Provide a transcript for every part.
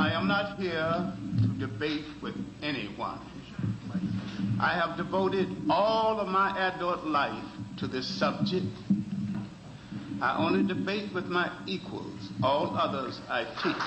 I am not here to debate with anyone. I have devoted all of my adult life to this subject. I only debate with my equals. All others I teach.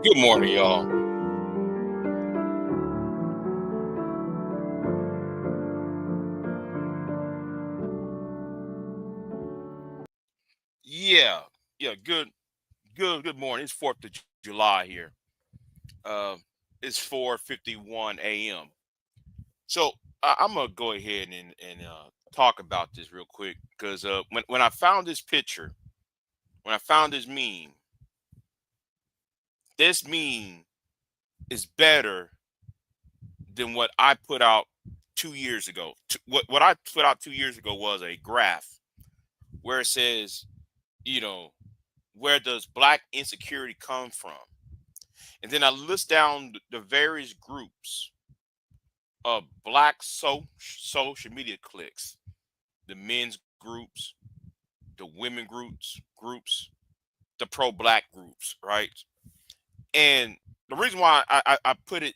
Good morning, y'all. Yeah, good morning. It's 4th of July here. Uh, it's 4:51 a.m. So I'm gonna go ahead and talk about this real quick because when I found this picture, when I found this meme is better than what I put out 2 years ago. What I put out 2 years ago was a graph where it says, you know, where does black insecurity come from? And then I list down the various groups of black social media cliques, the men's groups, the women groups, the pro-black groups, right? And the reason why I put it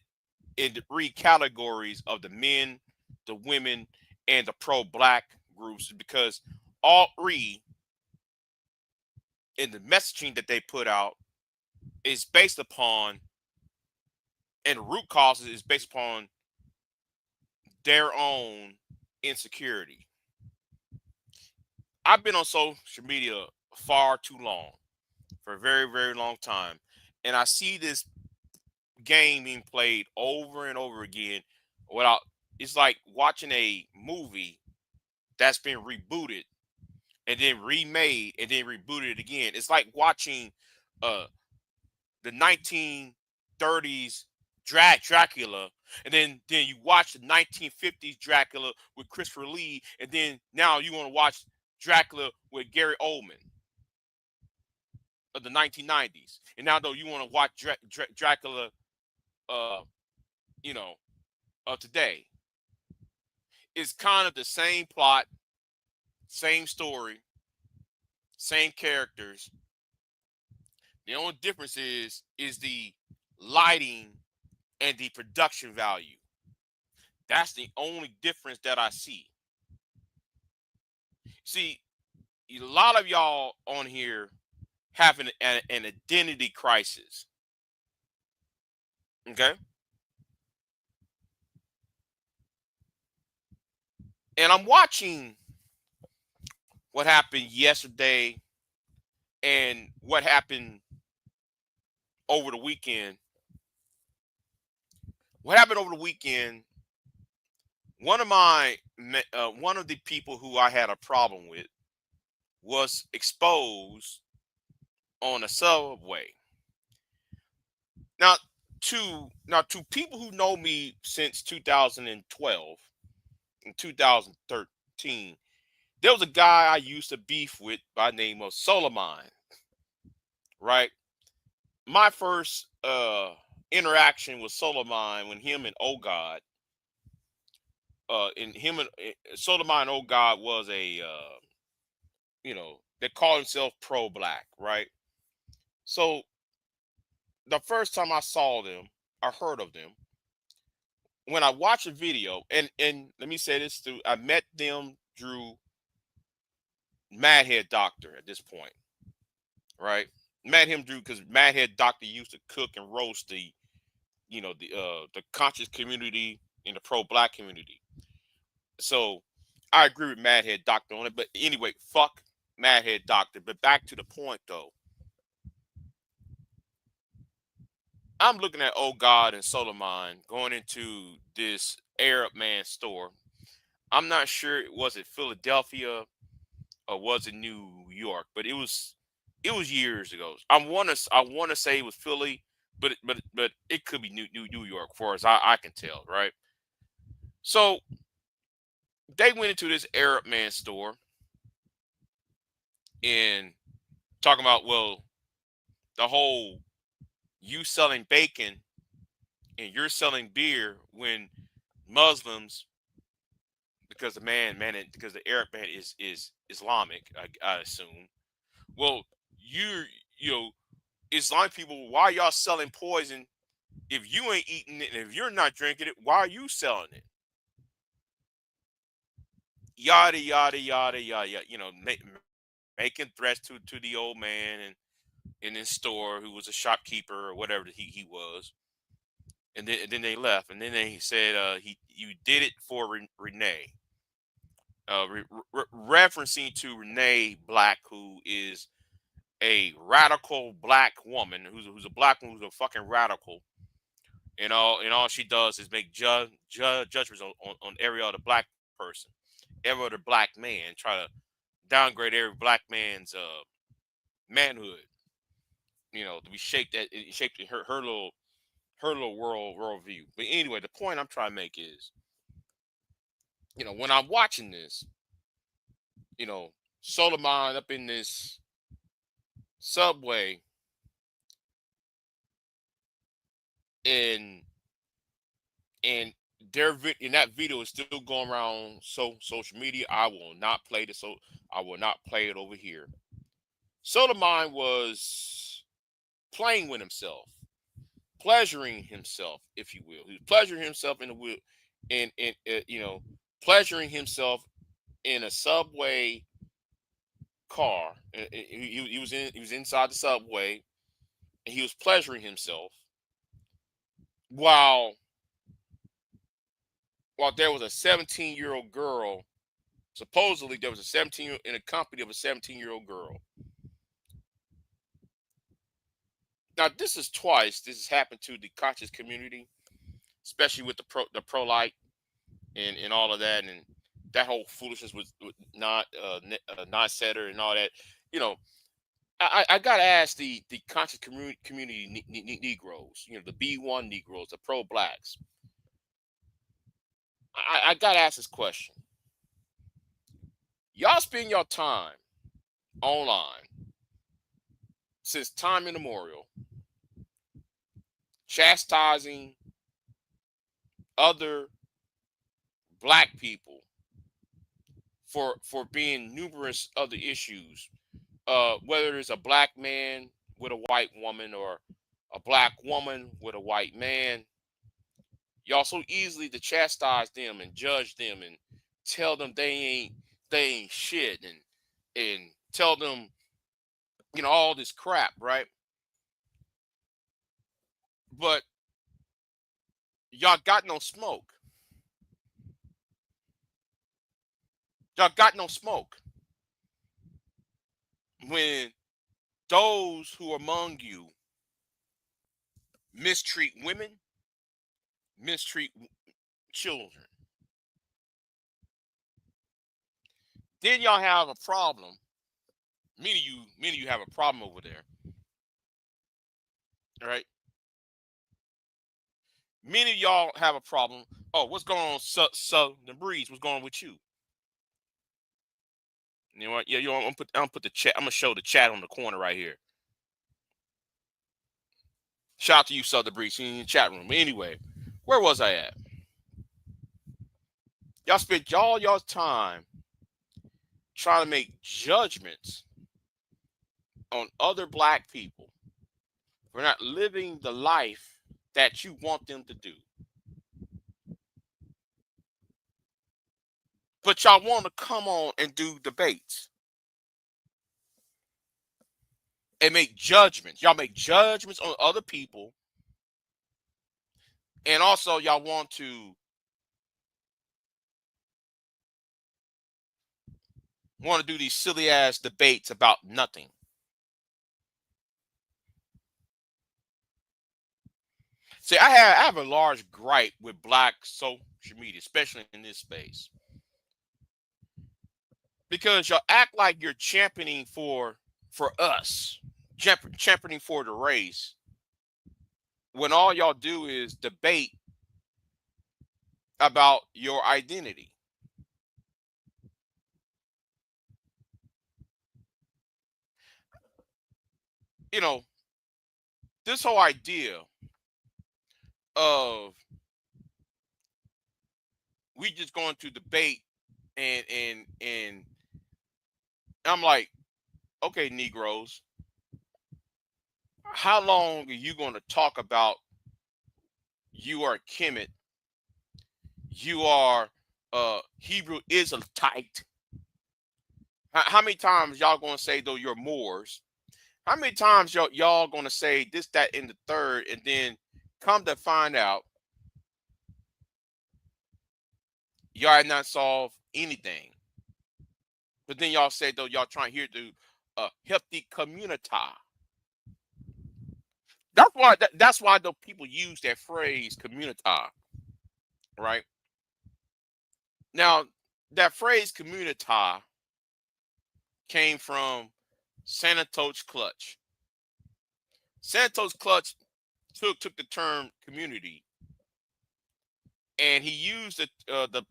in the three categories of the men, the women, and the pro-black groups is because all three in the messaging that they put out is based upon, and the root causes is based upon their own insecurity. I've been on social media far too long, for a very, very long time. And I see this game being played over and over again without, it's like watching a movie that's been rebooted and then remade and then rebooted again. It's like watching uh the 1930s Dracula, and then you watch the 1950s Dracula with Christopher Lee, and then now you want to watch Dracula with Gary Oldman of the 1990s, and now though you want to watch Dracula, uh, you know, of today. It's kind of the same plot, same story, same characters. The only difference is the lighting and the production value. That's the only difference that I see. See, a lot of y'all on here have an identity crisis. Okay? And I'm watching what happened yesterday and what happened over the weekend. What happened over the weekend? One of the people who I had a problem with was exposed on a subway. Now, to people who know me since 2012 and 2013, there was a guy I used to beef with by the name of Solomon, right? My first interaction with Solomon when him and Oh God, and him and Solomon and Oh God was they call themselves pro-black, right? So the first time I saw them, I heard of them, when I watched a video, and let me say this too, I met them through Madhead Doctor at this point, right? Met him through because Madhead Doctor used to cook and roast the conscious community and the pro-black community. So I agree with Madhead Doctor on it. But anyway, fuck Madhead Doctor. But back to the point though. I'm looking at Oh God and Solomon going into this Arab man store. I'm not sure was it Philadelphia or was it New York, but it was years ago. I wanna say it was Philly, but it could be New York, far as I can tell, right? So they went into this Arab man store and talking about, well, the whole you selling bacon and you're selling beer when Muslims, because because the Arab man is Islamic, I assume. Well, you know Islamic people, why y'all selling poison if you ain't eating it and if you're not drinking it? Why are you selling it? Yada yada yada yada. Making threats to the old man and in his store who was a shopkeeper or whatever he was. And then they left, and then they said he you did it for Renee, referencing to Renee Black, who is a radical black woman who's a black woman who's a fucking radical, and all she does is make judgments on every other black person, every other black man, try to downgrade every black man's manhood, to be shaped in her little worldview. But anyway, the point I'm trying to make is, when I'm watching this, you know, Solomon up in this subway, and and in that video is still going around social media. I will not play it over here. Solomon was playing with himself, pleasuring himself, if you will. He was pleasuring himself in the wheel, and pleasuring himself in a subway car. He was inside the subway, and he was pleasuring himself while there was a 17-year-old girl. Supposedly there was a 17 in a company of a 17-year-old girl. Now this is twice this has happened to the conscious community, especially with the pro light and all of that, and that whole foolishness with not setter and all that. You know, I gotta ask the conscious community Negroes, the B1 Negroes, the pro blacks. I gotta ask this question. Y'all spend your time online since time immemorial, chastising other black people for being numerous other issues, whether it's a black man with a white woman or a black woman with a white man. Y'all so easily to chastise them and judge them and tell them they ain't shit, and tell them all this crap, right? But y'all got no smoke. Y'all got no smoke when those who among you mistreat women, mistreat children. Then y'all have a problem. Many of you have a problem over there. All right. Many of y'all have a problem. Oh, what's going on, Southern Breeze? What's going on with you? You know what? Yeah, I'm gonna put the chat. I'm gonna show the chat on the corner right here. Shout out to you, Southern Breeze, in the chat room. Anyway, where was I at? Y'all spent all y'all time trying to make judgments on other black people for not living the life that you want them to do. But y'all want to come on and do debates and make judgments. Y'all make judgments on other people. And also y'all want to do these silly ass debates about nothing. See, I have a large gripe with black social media, especially in this space. Because y'all act like you're championing for us, championing for the race, when all y'all do is debate about your identity. You know, this whole idea of we just going to debate and I'm like, okay, Negroes, how long are you going to talk about you are Kemet, you are Hebrew Israelite? How many times y'all going to say though you're Moors? How many times y'all going to say this, that, and the third, and then come to find out y'all had not solved anything? But then y'all say though y'all trying here to help the community. That's why the people use that phrase community, right? Now that phrase community came from Sanato's Clutch. Sanato's Clutch took the term community, and he used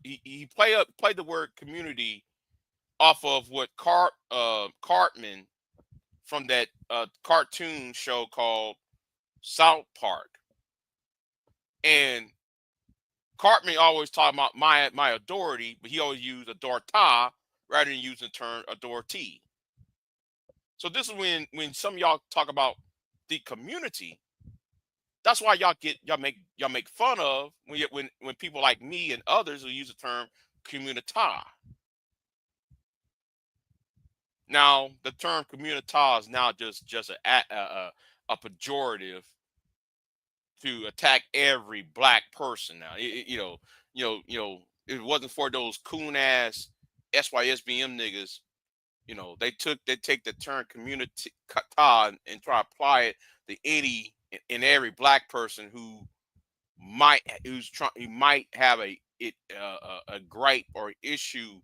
he played the word community off of what Cartman from that cartoon show called South Park. And Cartman always talking about my authority, but he always used adorta rather than using the term authority. So this is when some of y'all talk about the community. That's why y'all make fun of when people like me and others who use the term community. Now the term community is now just a pejorative to attack every black person. Now if it wasn't for those coon ass SYSBM niggas, they take the term community and try to apply it to any and every black person who might have a gripe or issue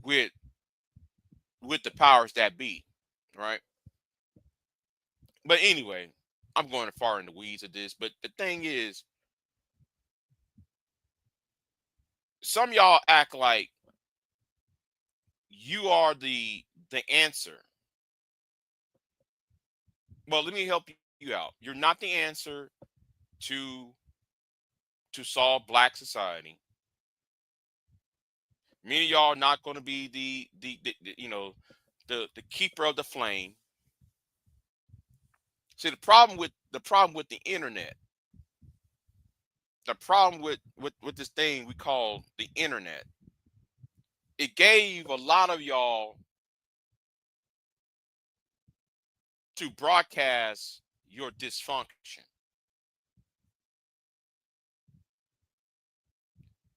with the powers that be, right? But anyway, I'm going far in the weeds of this. But the thing is, some of y'all act like you are the answer. Well, let me help you out. You're not the answer to solve black society. Many of y'all are not going to be the keeper of the flame. See, the problem with the internet, the problem with this thing we call the internet, it gave a lot of y'all to broadcast your dysfunction.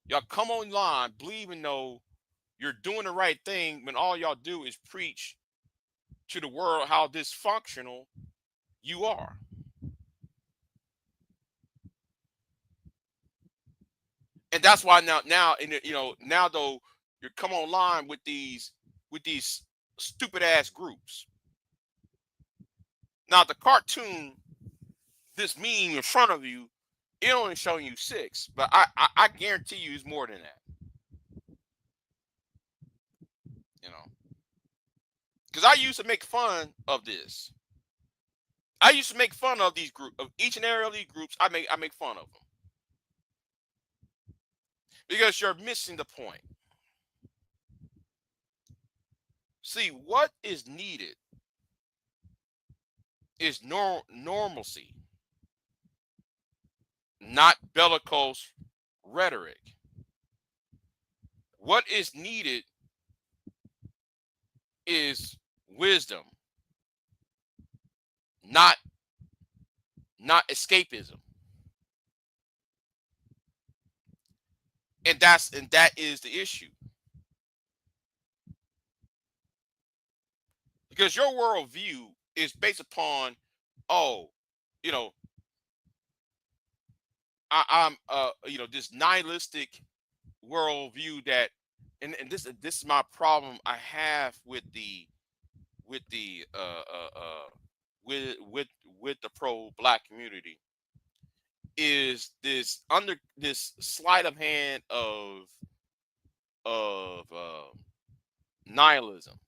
Y'all come online believing though you're doing the right thing when all y'all do is preach to the world how dysfunctional you are. And that's why now in the, now though you come online with these stupid ass groups. Now the cartoon, this meme in front of you, it only showing you six, but I guarantee you it's more than that. You know, because I used to make fun of this. I used to make fun of these groups, of each and every of these groups. I make fun of them because you're missing the point. See, what is needed is normalcy, not bellicose rhetoric. What is needed is wisdom, not escapism. And that is the issue. Because your worldview is based upon, oh, you know, I'm this nihilistic worldview that, and this is my problem I have with the with the pro black community, is this sleight of hand of nihilism.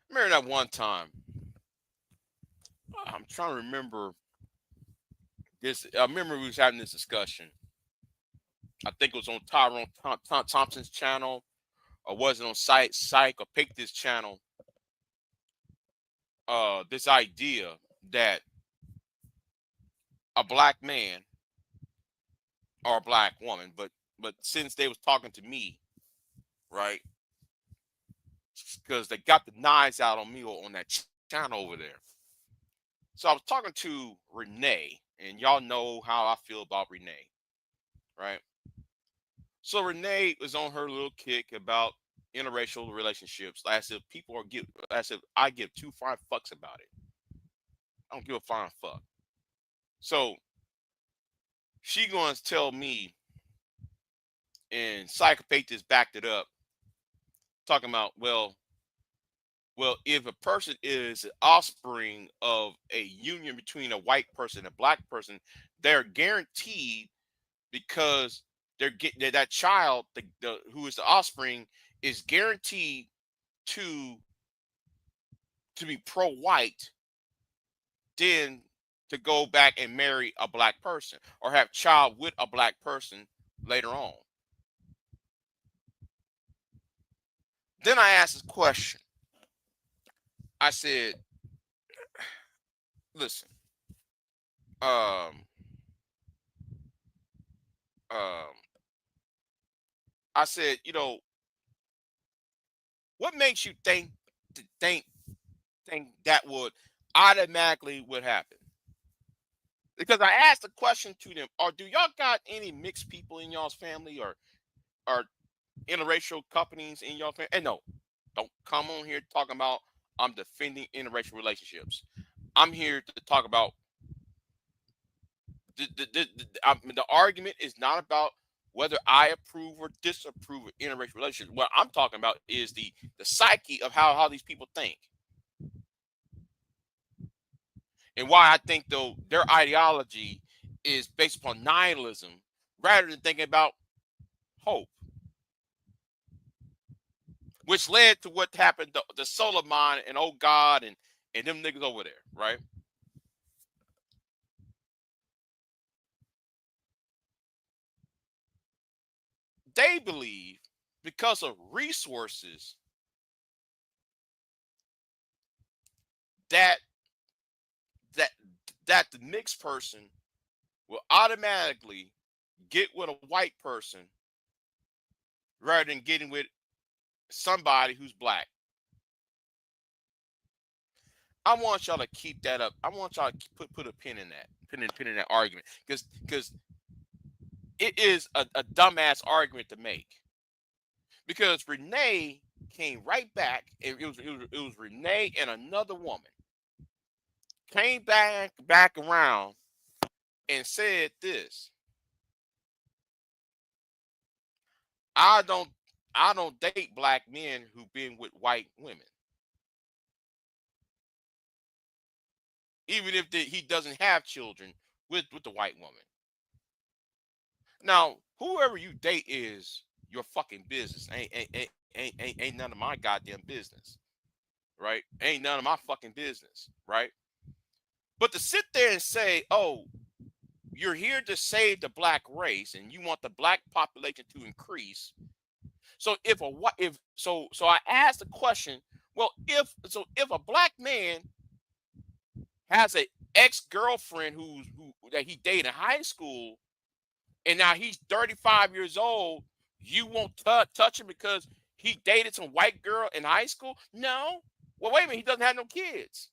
Remember that one time, I'm trying to remember this. I remember we was having this discussion. I think it was on Tyrone Thompson's channel, or was it on Psych or Pick This channel? This idea that a black man or a black woman, but since they was talking to me, right? Because they got the knives out on me on that channel over there. So I was talking to Renee, and y'all know how I feel about Renee, right? So Renee was on her little kick about interracial relationships, as if I give two fine fucks about it. I don't give a fine fuck. So she going to tell me, and Psychopath just backed it up, talking about, well, if a person is an offspring of a union between a white person and a black person, they're guaranteed, because they're getting that child, the who is the offspring, is guaranteed to be pro-white, then to go back and marry a black person or have child with a black person later on. Then I asked this question. I said, listen, um, um, I said, what makes you think think that would automatically would happen? Because I asked the question to them, or do y'all got any mixed people in y'all's family, or interracial companies in y'all family? And no, don't come on here talking about I'm defending interracial relationships. I'm here to talk about the argument is not about whether I approve or disapprove of interracial relationships. What I'm talking about is the psyche of how these people think, and why I think, though, their ideology is based upon nihilism rather than thinking about hope, which led to what happened, the solar mine and Oh God and them niggas over there, right? They believe, because of resources, that that that the mixed person will automatically get with a white person rather than getting with somebody who's black. I want y'all to keep that up. I want y'all to put a pin in that argument, because it is a dumbass argument to make because Renee came right back, and it was Renee and another woman came back around and said this. I don't I don't date black men who've been with white women, even if he doesn't have children with the white woman. Now, whoever you date is your fucking business. Ain't none of my goddamn business, right? Ain't none of my fucking business, right? But to sit there and say, "Oh, you're here to save the black race and you want the black population to increase." So if I asked the question, well, if a black man has a ex-girlfriend who that he dated in high school, and now he's 35 years old, you won't touch him because he dated some white girl in high school? No. Well, wait a minute, he doesn't have no kids.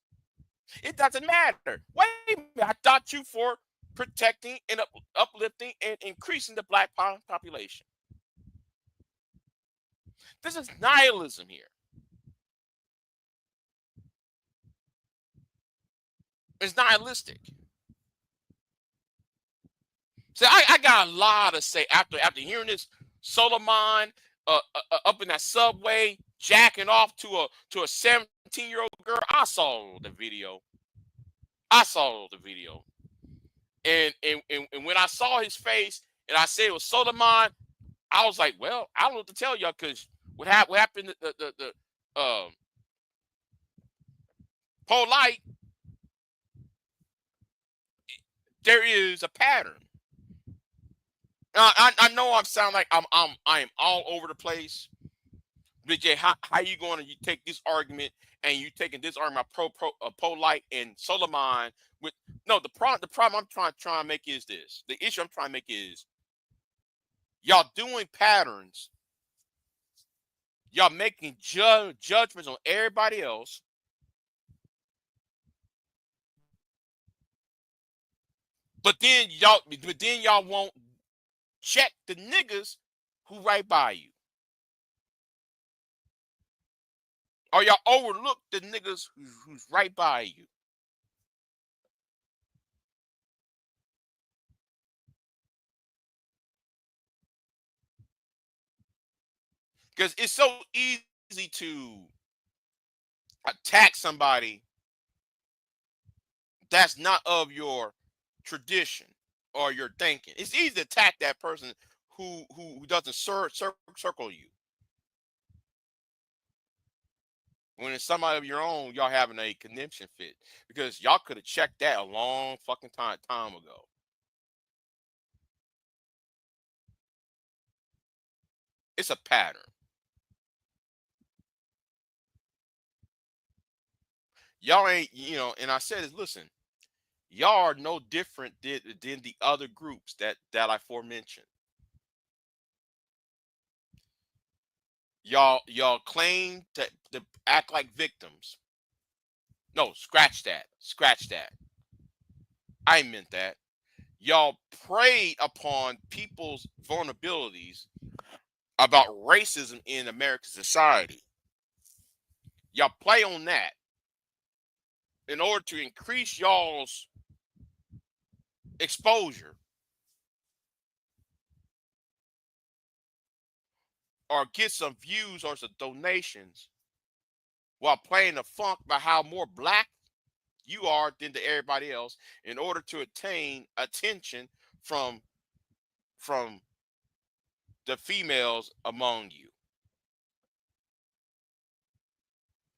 It doesn't matter. Wait a minute, I thought you for protecting and uplifting and increasing the black population. This is nihilism here. It's nihilistic. So I got a lot to say after hearing this. Solomon up in that subway jacking off to a 17-year-old girl. I saw the video. And when I saw his face and I said it was Solomon, I was like, well, I don't know what to tell y'all because what happened the polite, there is a pattern. I know I sound like I am all over the place. But Jay, how you going to take this argument and you taking this argument polite and Solomon with no the problem I'm trying to make is this. The issue I'm trying to make is y'all doing patterns, y'all making judgments on everybody else. But then y'all won't check the niggas who right by you. Or y'all overlook the niggas who's right by you. Because it's so easy to attack somebody that's not of your tradition or your thinking. It's easy to attack that person who doesn't circle you. When it's somebody of your own, y'all having a conniption fit because y'all could have checked that a long fucking time ago. It's a pattern. Y'all ain't, and I said is listen, y'all are no different than the other groups that I aforementioned. Y'all claim to act like victims. No, scratch that. Scratch that. I meant that. Y'all preyed upon people's vulnerabilities about racism in American society. Y'all play on that in order to increase y'all's exposure or get some views or some donations while playing the funk about how more black you are than to everybody else in order to attain attention from the females among you.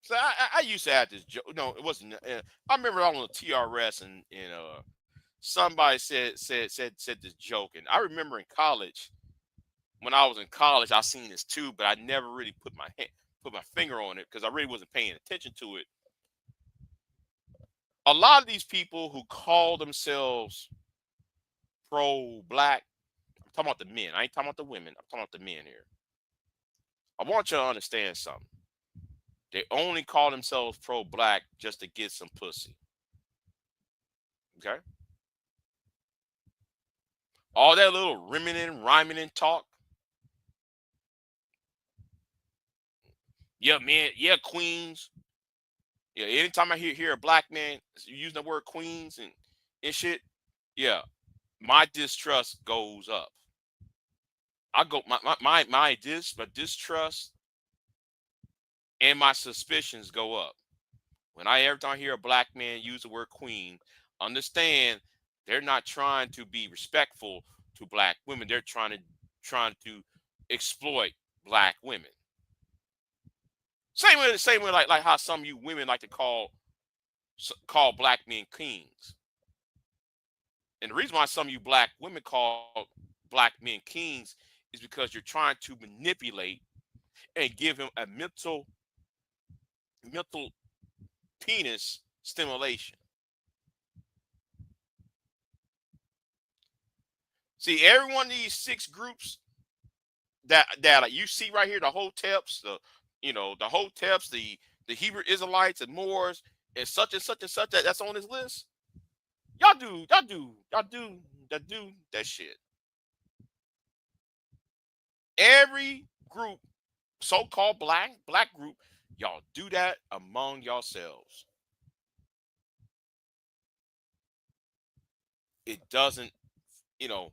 So I used to have this joke. No, it wasn't. I remember on the TRS and somebody said this joke, and I remember in college when I was in college, I seen this too, but I never really put my finger on it because I really wasn't paying attention to it. A lot of these people who call themselves pro-black, I'm talking about the men. I ain't talking about the women. I'm talking about the men here. I want you to understand something. They only call themselves pro-black just to get some pussy. Okay? All that little rimming and rhyming and talk. Yeah, man. Yeah, queens. Yeah, anytime I hear a black man using the word queens and shit, yeah, my distrust goes up. I go my distrust and my suspicions go up. When I every time I hear a black man use the word queen, understand they're not trying to be respectful to black women. They're trying to exploit black women. Same way like how some of you women like to call black men kings. And the reason why some of you black women call black men kings is because you're trying to manipulate and give him a mental penis stimulation. See, every one of these six groups that like, you see right here, the Hoteps, the Hoteps, the Hebrew Israelites and Moors, and such that's on this list. Y'all do that shit. Every group, so-called black group, y'all do that among yourselves. It doesn't, you know,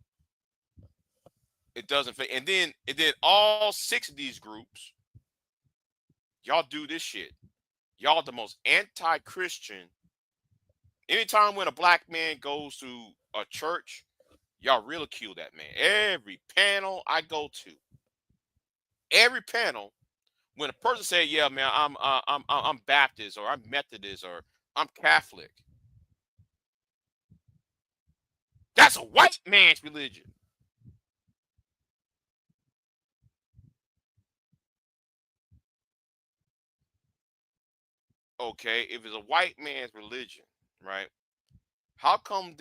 it doesn't fit. And then all six of these groups, y'all do this shit. Y'all the most anti-Christian. Anytime when a black man goes to a church, y'all ridicule that man. Every panel I go to, every panel, when a person say, "Yeah, man, I'm Baptist or I'm Methodist or I'm Catholic," that's a white man's religion. Okay, if it's a white man's religion, right? How come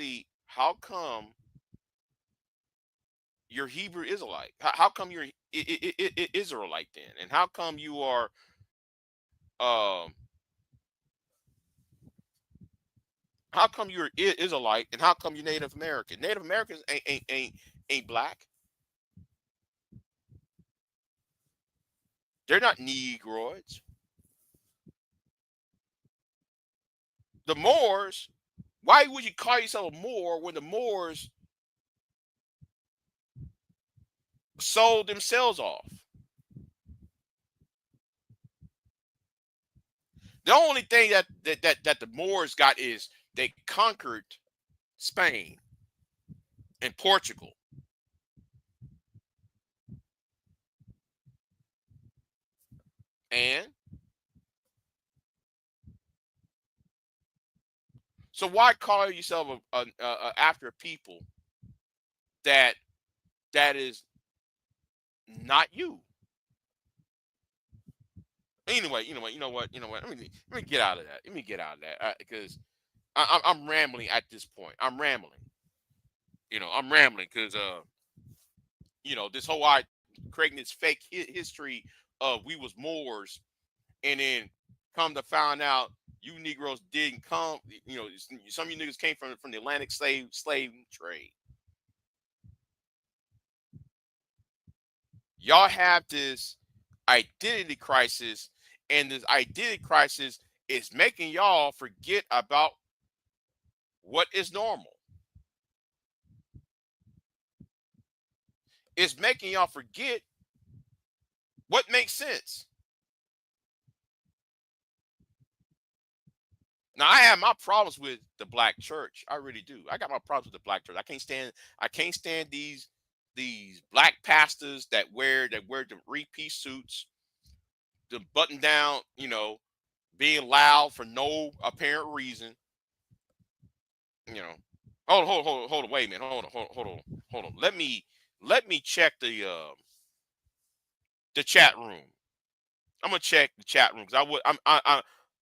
you're Hebrew Israelite? How come you're Israelite then? And how come you are um how come you're Israelite and how come you're Native American? Native Americans ain't black. They're not Negroids. The Moors, why would you call yourself a Moor when the Moors sold themselves off? The only thing that the Moors got is they conquered Spain and Portugal. And so why call yourself after a people that that is not you? Anyway, you know what? Let me get out of that. Let me get out of that because I'm rambling at this point. I'm rambling. I'm rambling because this whole creating this fake history of we was Moors, and then come to find out you Negroes didn't come. Some of you niggas came from the Atlantic slave trade. Y'all have this identity crisis, and this identity crisis is making y'all forget about what is normal. It's making y'all forget what makes sense. Now I have my problems with the black church. I really do. I got my problems with the black church. I can't stand these black pastors that wear the repeat suits, the button down, being loud for no apparent reason. You know, hold on, wait a minute, hold on. Let me check the chat room. I'm gonna check the chat room because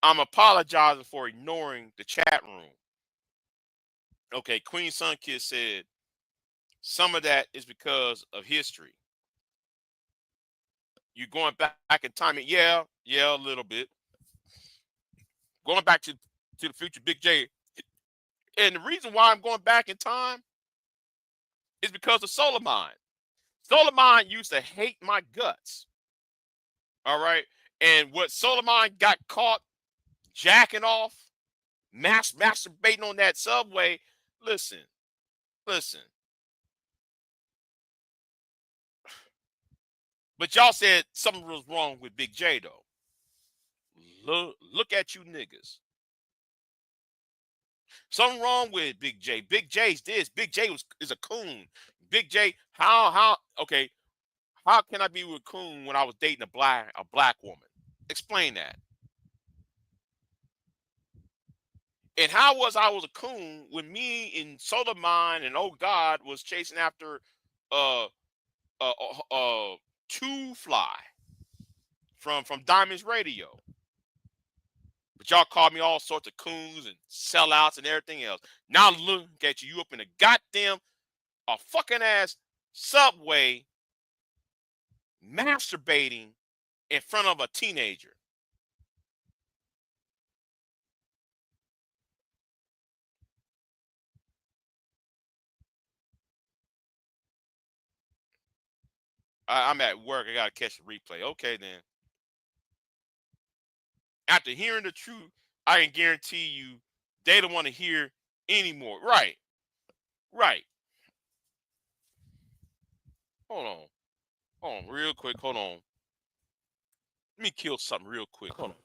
I'm apologizing for ignoring the chat room. Okay, Queen Sunkid said some of that is because of history. You going back in time, and yeah, a little bit. Going back to the future, Big J. And the reason why I'm going back in time It's because of Solomon. Solomon used to hate my guts. All right. And what Solomon got caught jacking off, masturbating on that subway. Listen, listen. But y'all said something was wrong with Big J though. Look at you niggas. Something wrong with Big J. Big J's this. Big J is a coon. Big J, how okay, how can I be with a coon when I was dating a black woman? Explain that. And how was I was a coon when me and Soda Mine and Oh God was chasing after uh uh Two Fly from Diamonds Radio. But y'all called me all sorts of coons and sellouts and everything else. Now look at you up in a goddamn a fucking ass subway masturbating in front of a teenager. I'm at work. I gotta catch the replay. Okay, then. After hearing the truth, I can guarantee you they don't want to hear anymore. Right, right. Hold on, real quick. Hold on. Let me kill something real quick. Hold on.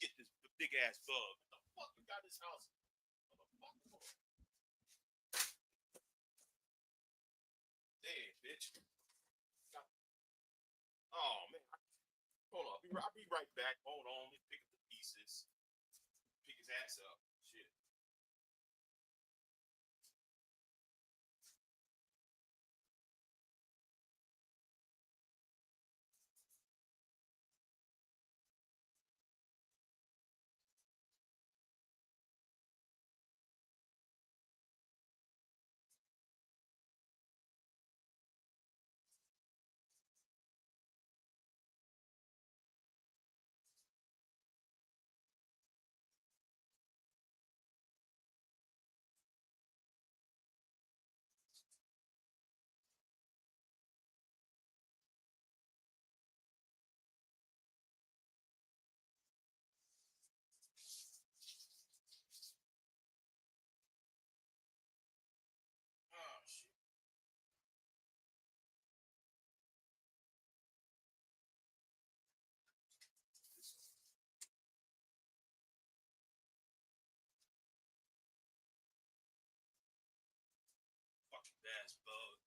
Get this big ass bug. What the fuck you got this house? Damn, bitch. Oh man. Hold on. I'll be right back. Hold on. Let me pick up the pieces. Pick his ass up. Shit. Oh shit. This fucking ass bug.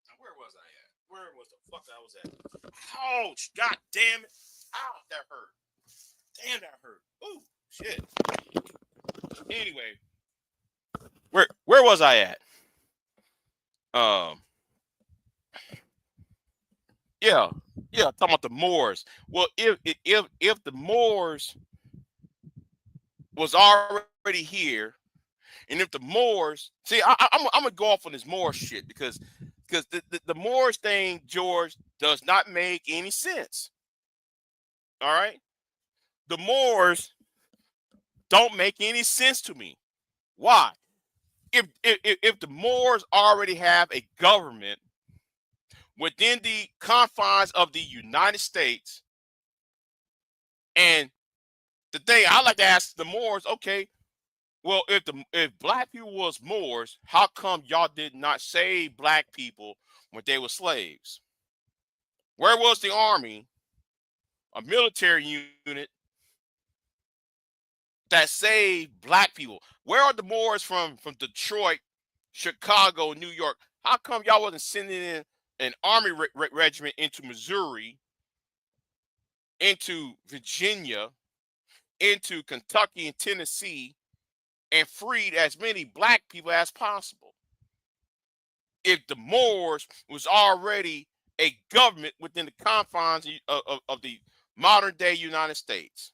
Now where was I at? Where was the fuck I was at? Ouch! God damn it! Ow, that hurt. Damn, that hurt. Ooh, shit. Anyway, where was I at? Um, yeah, talking about the Moors. Well, if the Moors was already here, and if the Moors, see, I'm gonna go off on this Moor shit because the Moors thing, George, does not make any sense. All right, the Moors don't make any sense to me. Why? If the Moors already have a government within the confines of the United States, and the thing I like to ask the Moors, okay, well, if black people was Moors, how come y'all did not save black people when they were slaves? Where was the army, a military unit that saved black people? Where are the Moors from Detroit, Chicago, New York? How come y'all wasn't sending in an army regiment into Missouri, into Virginia, into Kentucky and Tennessee, and freed as many black people as possible? If the Moors was already a government within the confines of the modern day United States.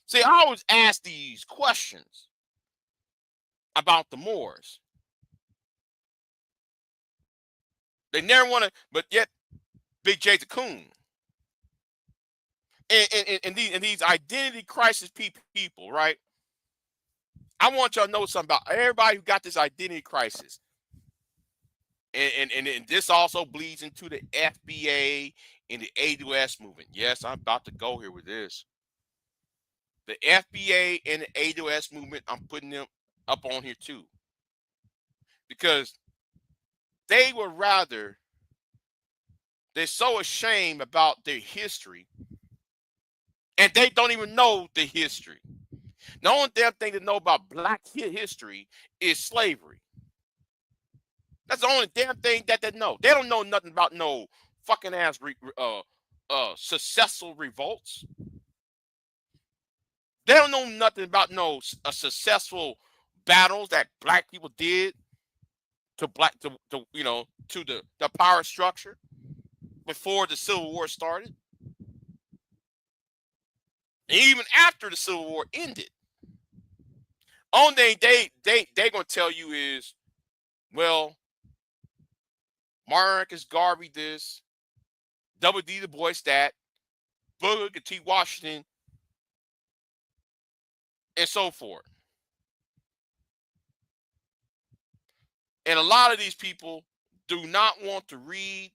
See, I always ask these questions about the Moors. They never want to, but yet Big J's a coon. And these identity crisis people, right? I want y'all to know something about everybody who got this identity crisis. And this also bleeds into the FBA and the AWS movement. Yes, I'm about to go here with this. The FBA and the AWS movement, I'm putting them up on here too. Because they would rather, they're so ashamed about their history, and they don't even know the history. The only damn thing to know about black history is slavery. That's the only damn thing that they know. They don't know nothing about no fucking ass successful revolts. They don't know nothing about no successful battles that black people did to to the power structure before the Civil War started, and even after the Civil War ended. Only thing they gonna tell you is, well, Marcus Garvey this, W.D. Du Bois that, Booker T. Washington, and so forth. And a lot of these people do not want to read.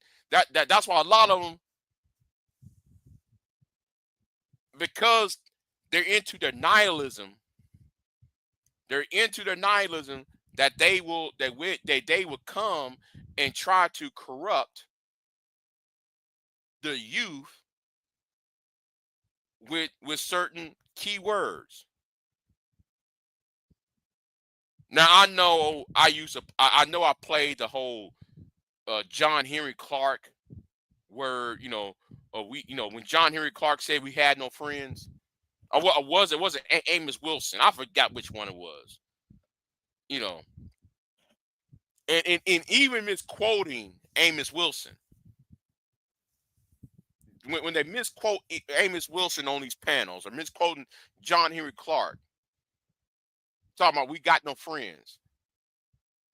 That's why a lot of them, because they're into their nihilism, that they will come and try to corrupt the youth with certain keywords. Now I know I played the whole John Henry Clark, where when John Henry Clark said we had no friends. It wasn't Amos Wilson. I forgot which one it was. And even misquoting Amos Wilson. When they misquote Amos Wilson on these panels, or misquoting John Henry Clark, talking about we got no friends.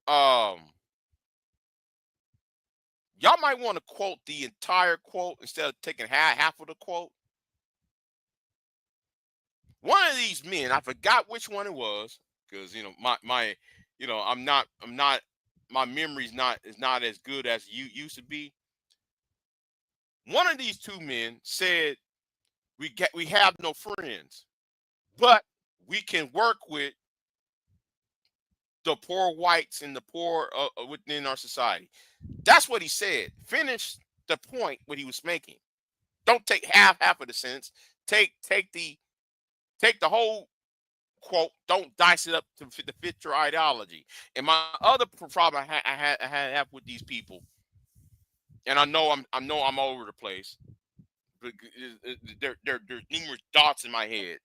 Y'all might want to quote the entire quote instead of taking half of the quote. One of these men, I forgot which one it was, because my memory is not as good as you used to be. One of these two men said, we have no friends, but we can work with the poor whites and the poor within our society. That's what he said. Finish the point what he was making. Don't take half of the sentence. Take the whole quote. Don't dice it up to fit your ideology. And my other problem I have with these people, and I know I'm all over the place, but there's numerous dots in my head,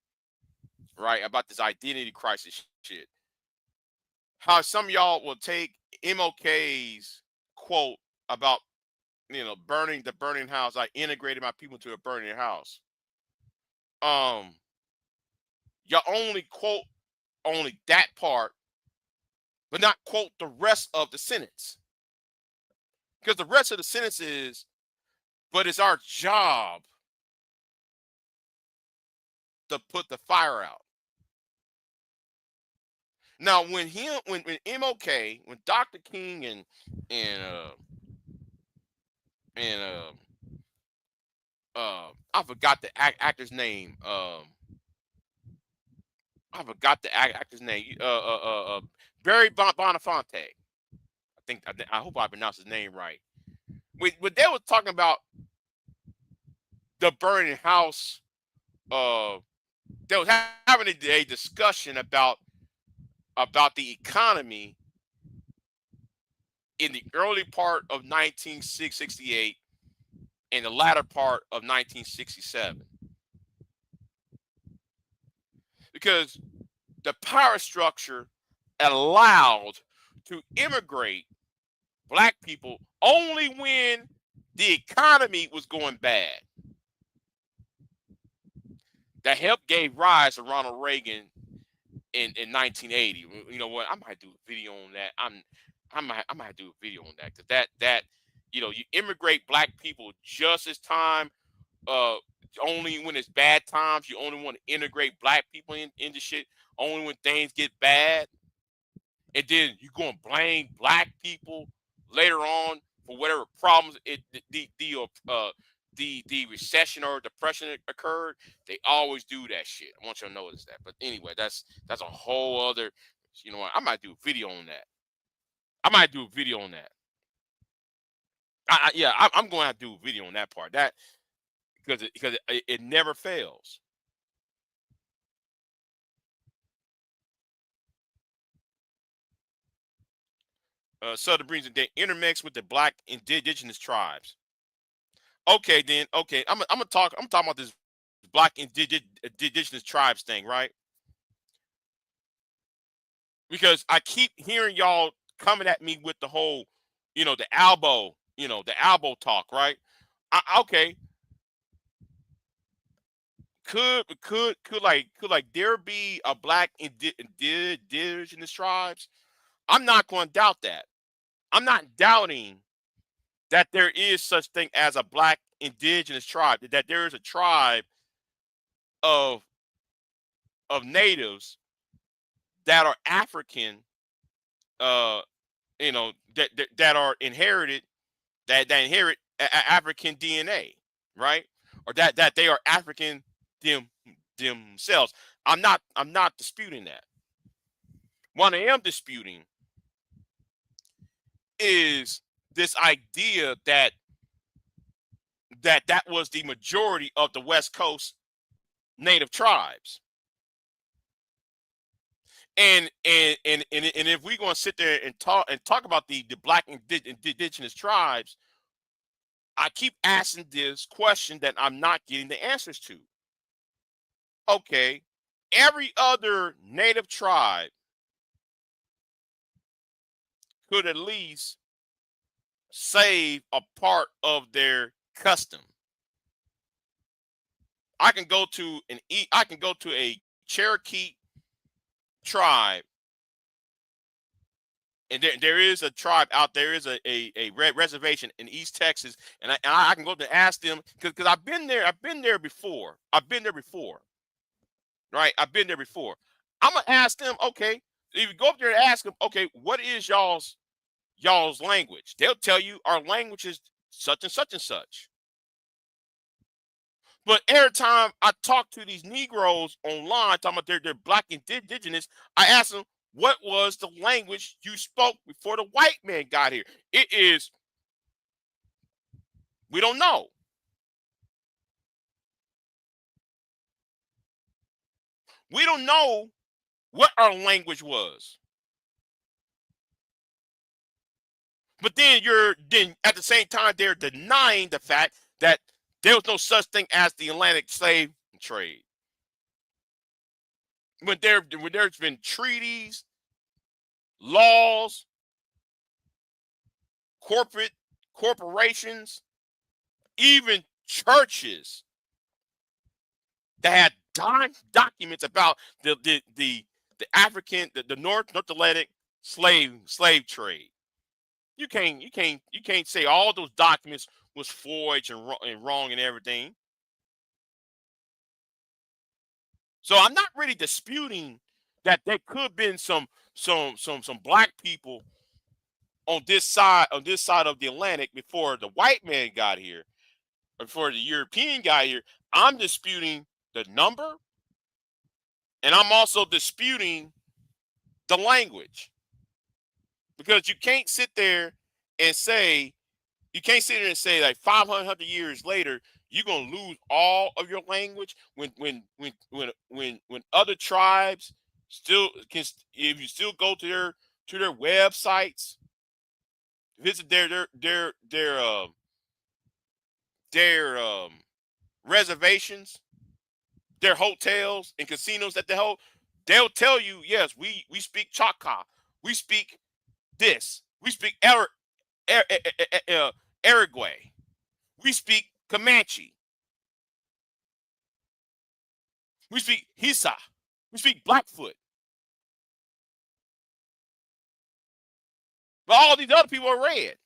right, about this identity crisis shit. How some of y'all will take MLK's quote about burning the burning house. I integrated my people to a burning house. You only quote only that part, but not quote the rest of the sentence. Because the rest of the sentence is, but it's our job to put the fire out. Now, when MLK, when Dr. King and I forgot the actor's name. I forgot the actor's name. Barry Bonifonte. I hope I pronounced his name right. When they were talking about the burning house, they was having a discussion about the economy in the early part of 1968 and the latter part of 1967. Because the power structure allowed to immigrate black people only when the economy was going bad. That help gave rise to Ronald Reagan in 1980. You know what? I might do a video on that. I might do a video on that, because that you immigrate black people just as time only when it's bad times, you only want to integrate black people into shit. Only when things get bad, and then you go and blame black people later on for whatever problems the recession or depression occurred. They always do that shit. I want you to notice that. But anyway, that's a whole other. You know what? I might do a video on that. I might do a video on that. I'm going to have to do a video on that part. That because it never fails. Southern breeds they intermix with the black indigenous tribes. Okay, then okay, I'm gonna talk. I'm talking about this black indigenous tribes thing, right? Because I keep hearing y'all coming at me with the whole, the elbow talk, right? Okay, could there be a black indigenous tribes? I'm not going to doubt that. I'm not doubting that there is such thing as a black indigenous tribe. That there is a tribe of natives that are African, uh, that are inherited that inherit African DNA, right? Or that they are African themselves. I'm not disputing that. What I am disputing is this idea that was the majority of the West Coast native tribes. And if we're going to sit there and talk about the black indigenous tribes, I keep asking this question that I'm not getting the answers to. Okay, every other native tribe could at least save a part of their custom. I can go to a Cherokee tribe, and there is a tribe out there is a reservation in East Texas, and I can go to ask them because I've been there before. Right? I've been there before. I'm gonna ask them, okay, if you go up there and ask them, okay, what is y'all's language? They'll tell you our language is such and such and such. But every time I talk to these Negroes online, talking about they're black and indigenous, I ask them, what was the language you spoke before the white man got here? It is, we don't know. We don't know what our language was. But then at the same time they're denying the fact that there was no such thing as the Atlantic slave trade. When there's been treaties, laws, corporations, even churches that had documents about the African the North Atlantic slave trade. You can't say all those documents was forged and wrong and everything. So I'm not really disputing that there could have been some black people on this side of the Atlantic before the white man got here, or before the European got here. I'm disputing the number, and I'm also disputing the language, because you can't sit there and say like 500 years later you're gonna lose all of your language when other tribes still can, if you still go to their websites, visit their reservations, their hotels and casinos that they'll tell you, yes, we speak Choctaw, we speak this, we speak Aragway, we speak Comanche, we speak Hisa, we speak Blackfoot. But all these other people are red.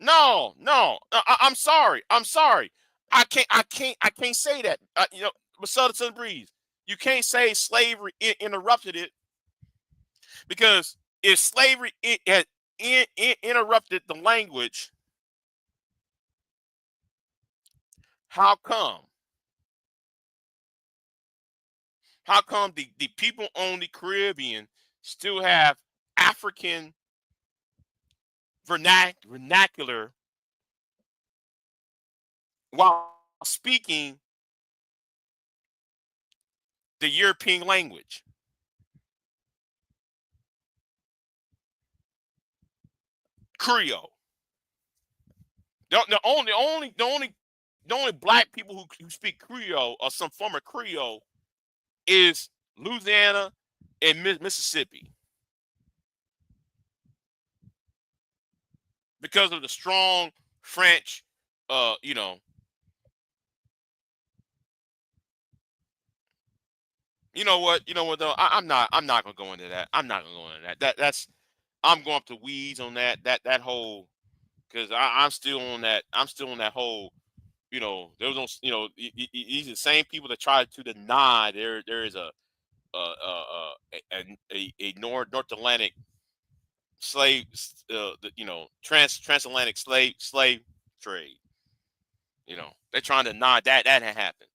I'm sorry. I'm sorry. I can't say that. But Southern Breeze, you can't say slavery interrupted it, because if slavery had interrupted the language, how come? How come the people on the Caribbean still have African vernacular while speaking the European language? Creole. The only black people who speak Creole or some form of Creole is Louisiana and Mississippi, because of the strong French, uh, you know, you know what though, I'm not gonna go into that. I'm not gonna go into that. I'm going up to weeds on that whole, because I'm still on that. I'm still on that whole. There was no, these are the same people that try to deny there is a North Atlantic slave, transatlantic slave trade. They're trying to deny that had happened.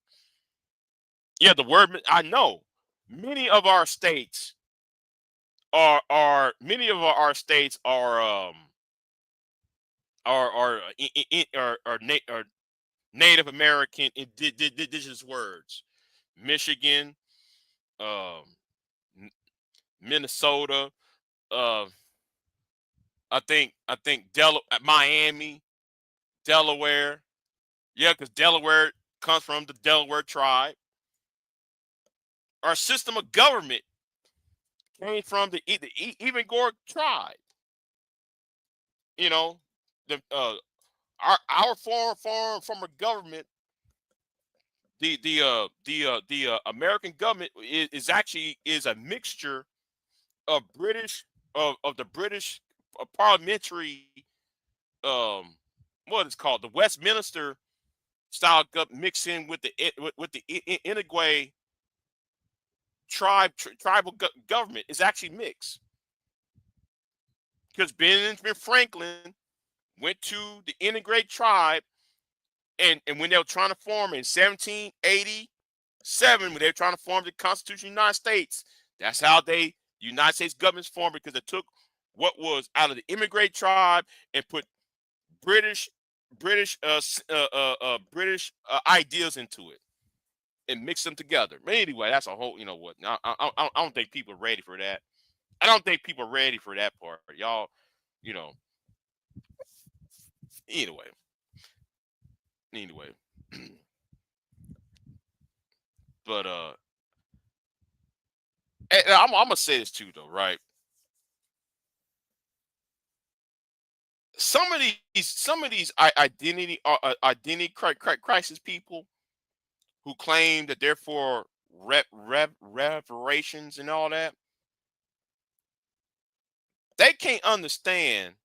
Yeah, the word, I know. Many of our states our states are Native American indigenous words. Michigan, um, Minnesota, uh, I think Miami, Delaware. Yeah, because Delaware comes from the Delaware tribe. Our system of government came from the Evangor tribe. You know, the our form of government, the American government is actually is a mixture of British of the British parliamentary, um what is called the Westminster style mixed in with the Inigwe tribal government is actually mixed, because Benjamin Franklin went to the Inigwe tribe, and when they were trying to form in 1787, when they were trying to form the Constitution of the United States, that's how the United States government formed, because they took what was out of the immigrant tribe and put British British ideas into it and mix them together. But anyway, that's a whole. You know what? I don't think people are ready for that. I don't think people are ready for that part, y'all. You know. Anyway, anyway, but and I'm gonna say this too, though, right? Some of these identity crisis people who claim that they're for reparations and all that, they can't understand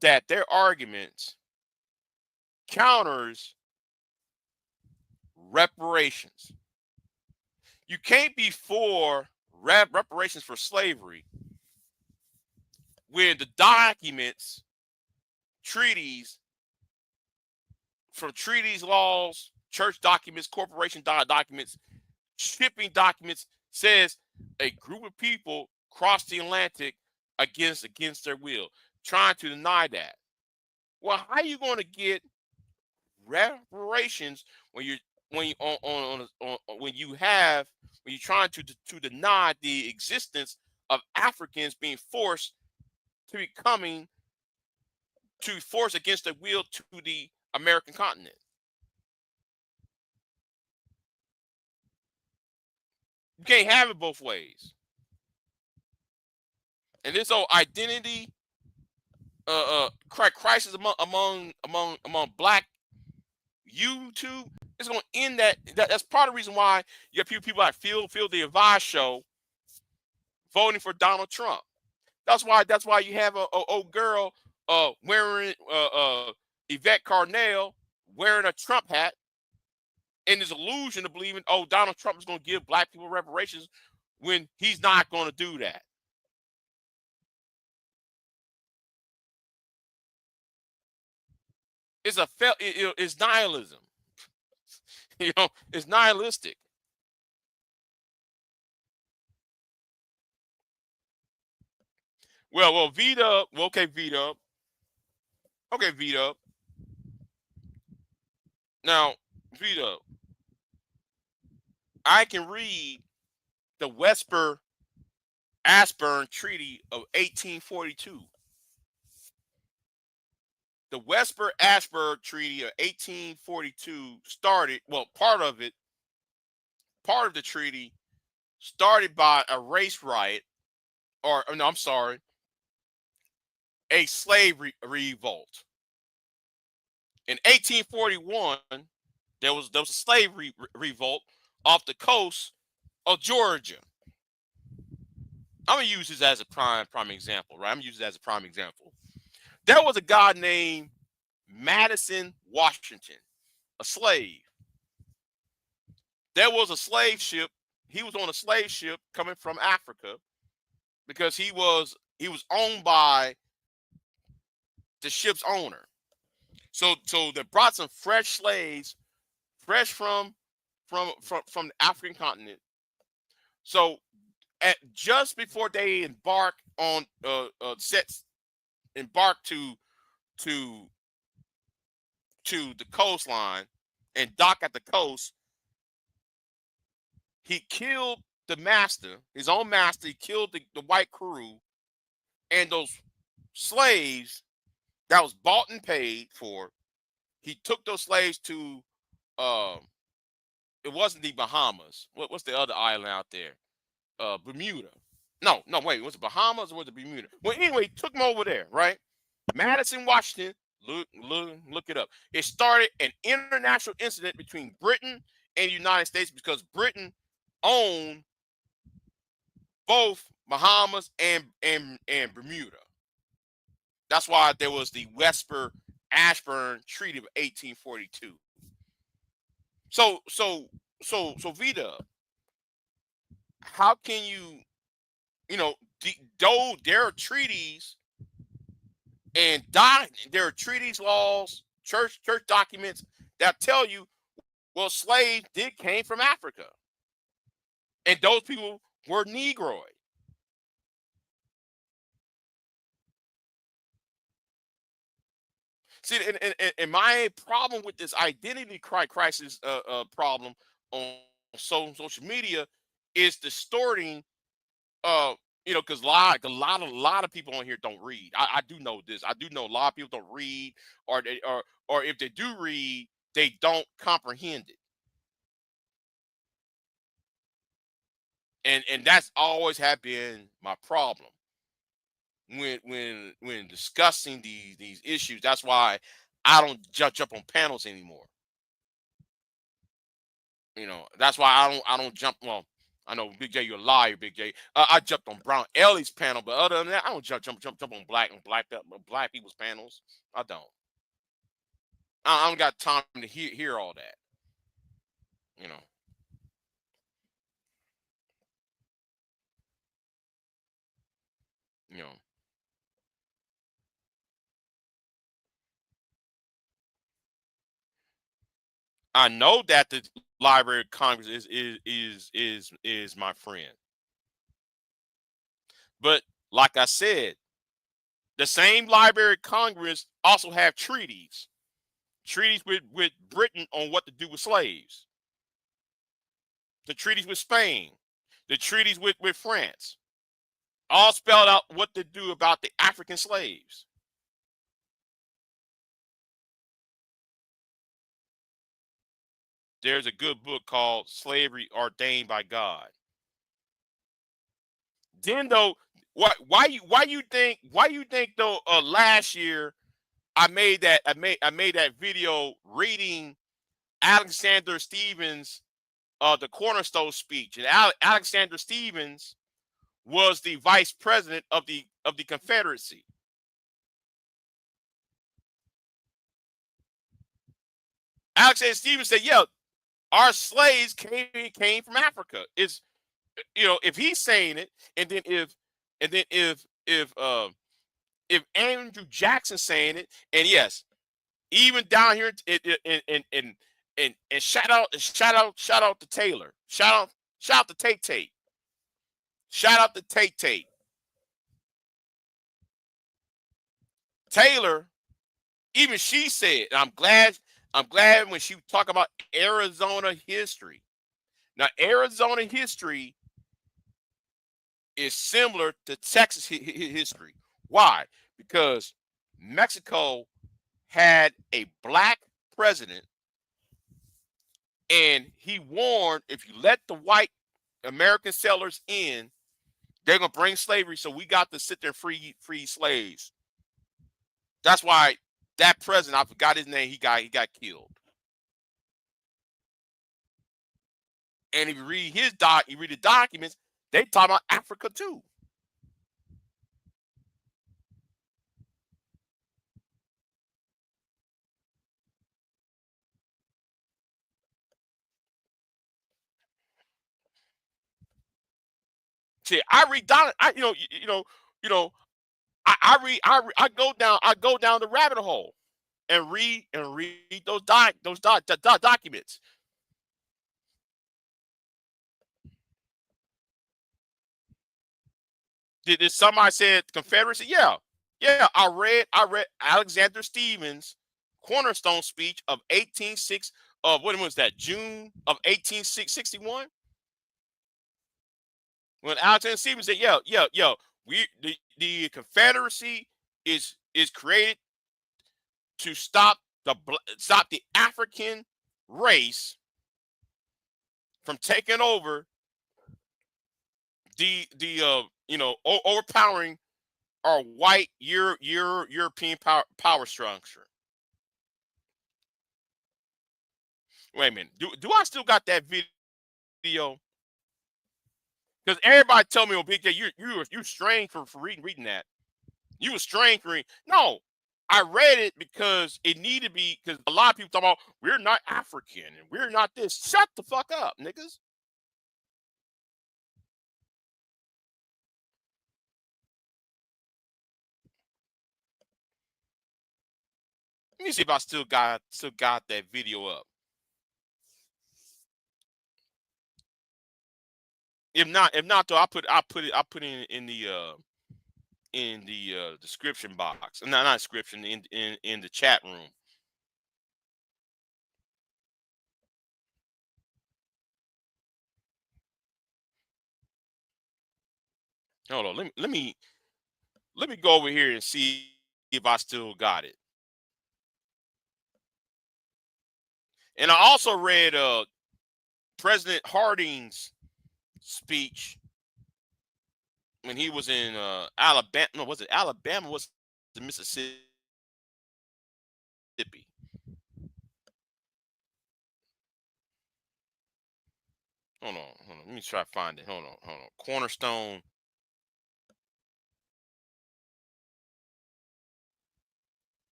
that their arguments counters reparations. You can't be for reparations for slavery when the documents, treaties, from treaties, laws, church documents, corporation documents, shipping documents says a group of people crossed the Atlantic against their will, trying to deny that. Well, how are you going to get reparations when you when you have when you're trying to deny the existence of Africans being forced to becoming to force against their will to the American continent? You can't have it both ways. And this whole identity crisis among black YouTube is going to end that's part of the reason why you have people like Phil the Advice Show voting for Donald Trump. That's why you have a old girl wearing Yvette Carnell wearing a Trump hat, and this illusion of believing, oh, Donald Trump is going to give black people reparations when he's not going to do that. It's nihilism. It's nihilistic. Well, Vita. Well, okay, Vita. Okay, Vita. Now, Vita, I can read the Westper Ashburn Treaty of 1842. The Westper Ashburn Treaty of 1842 started, well, part of the treaty started by a race riot, or no, I'm sorry, a slave revolt. In 1841, there was a slave revolt off the coast of Georgia. I'm gonna use this as a prime example, right? I'm gonna use it as a prime example. There was a guy named Madison Washington, a slave. There was a slave ship. He was on a slave ship coming from Africa because he was owned by the ship's owner. So they brought some fresh slaves, fresh from the African continent. So just before they embark on embark to the coastline and dock at the coast, he killed the master, his own master. He killed the white crew, and those slaves that was bought and paid for. He took those slaves to it wasn't the Bahamas. What's the other island out there? Bermuda. No, wait, was it Bahamas or was it Bermuda? Well, anyway, he took them over there, right? Madison, Washington. Look it up. It started an international incident between Britain and the United States because Britain owned both Bahamas and Bermuda. That's why there was the Westper Ashburn Treaty of 1842. So Vita, how can though there are treaties and there are treaties, laws, church documents that tell you, well, slaves came from Africa, and those people were Negroid. See, and my problem with this identity crisis problem on social media is distorting. Because a lot of people on here don't read. I do know this. I do know a lot of people don't read, or if they do read, they don't comprehend it. And that's always have been my problem when discussing these issues. That's why I don't jump on panels anymore. That's why I don't jump. Well, I know Big J, you're a liar, Big J. I jumped on Brown Ellie's panel, but other than that, I don't jump on black people's panels. I don't. I don't got time to hear all that. You know. You know. I know that the Library of Congress is my friend, but like I said, the same Library of Congress also have treaties with Britain on what to do with slaves, the treaties with Spain, the treaties with France, all spelled out what to do about the African slaves. There's a good book called Slavery Ordained by God. Then though, why you think though last year I made that video reading Alexander Stevens the cornerstone speech, and Alexander Stevens was the vice president of the Confederacy. Alexander Stevens said, "Yeah, our slaves came from Africa." It's, if he's saying it, and then if Andrew Jackson's saying it, and yes, even down here and shout out to Taylor, shout out to Tate, shout out to Tate. Taylor, even she said, and I'm glad when she talk about Arizona history. Now, Arizona history is similar to Texas history. Why? Because Mexico had a black president, and he warned, if you let the white American settlers in, they're gonna bring slavery. So we got to sit there and free slaves. That's why that president, I forgot his name, he got killed. And if you read the documents, they talk about Africa too. See, I read down, you know, I go down the rabbit hole and read those documents. Did somebody said Confederacy? Yeah, yeah. I read Alexander Stevens' cornerstone speech of 186 of what was that, June of 1861, when Alexander Stevens said, "Yo, the Confederacy is created to stop the African race from taking over overpowering our white European power structure." Wait a minute. Do I still got that video? Because everybody tell me, "Oh, Big J, you strange for reading that. You were strange for reading." No, I read it because it needed to be, because a lot of people talk about we're not African and we're not this. Shut the fuck up, niggas. Let me see if I still got that video up. If not though, I put it in the description box. No, not description, in the chat room. Hold on. Let me go over here and see if I still got it. And I also read President Harding's speech when he was in Alabama. No, was it Alabama? Was it Mississippi? Hold on. Let me try to find it. Hold on. Cornerstone.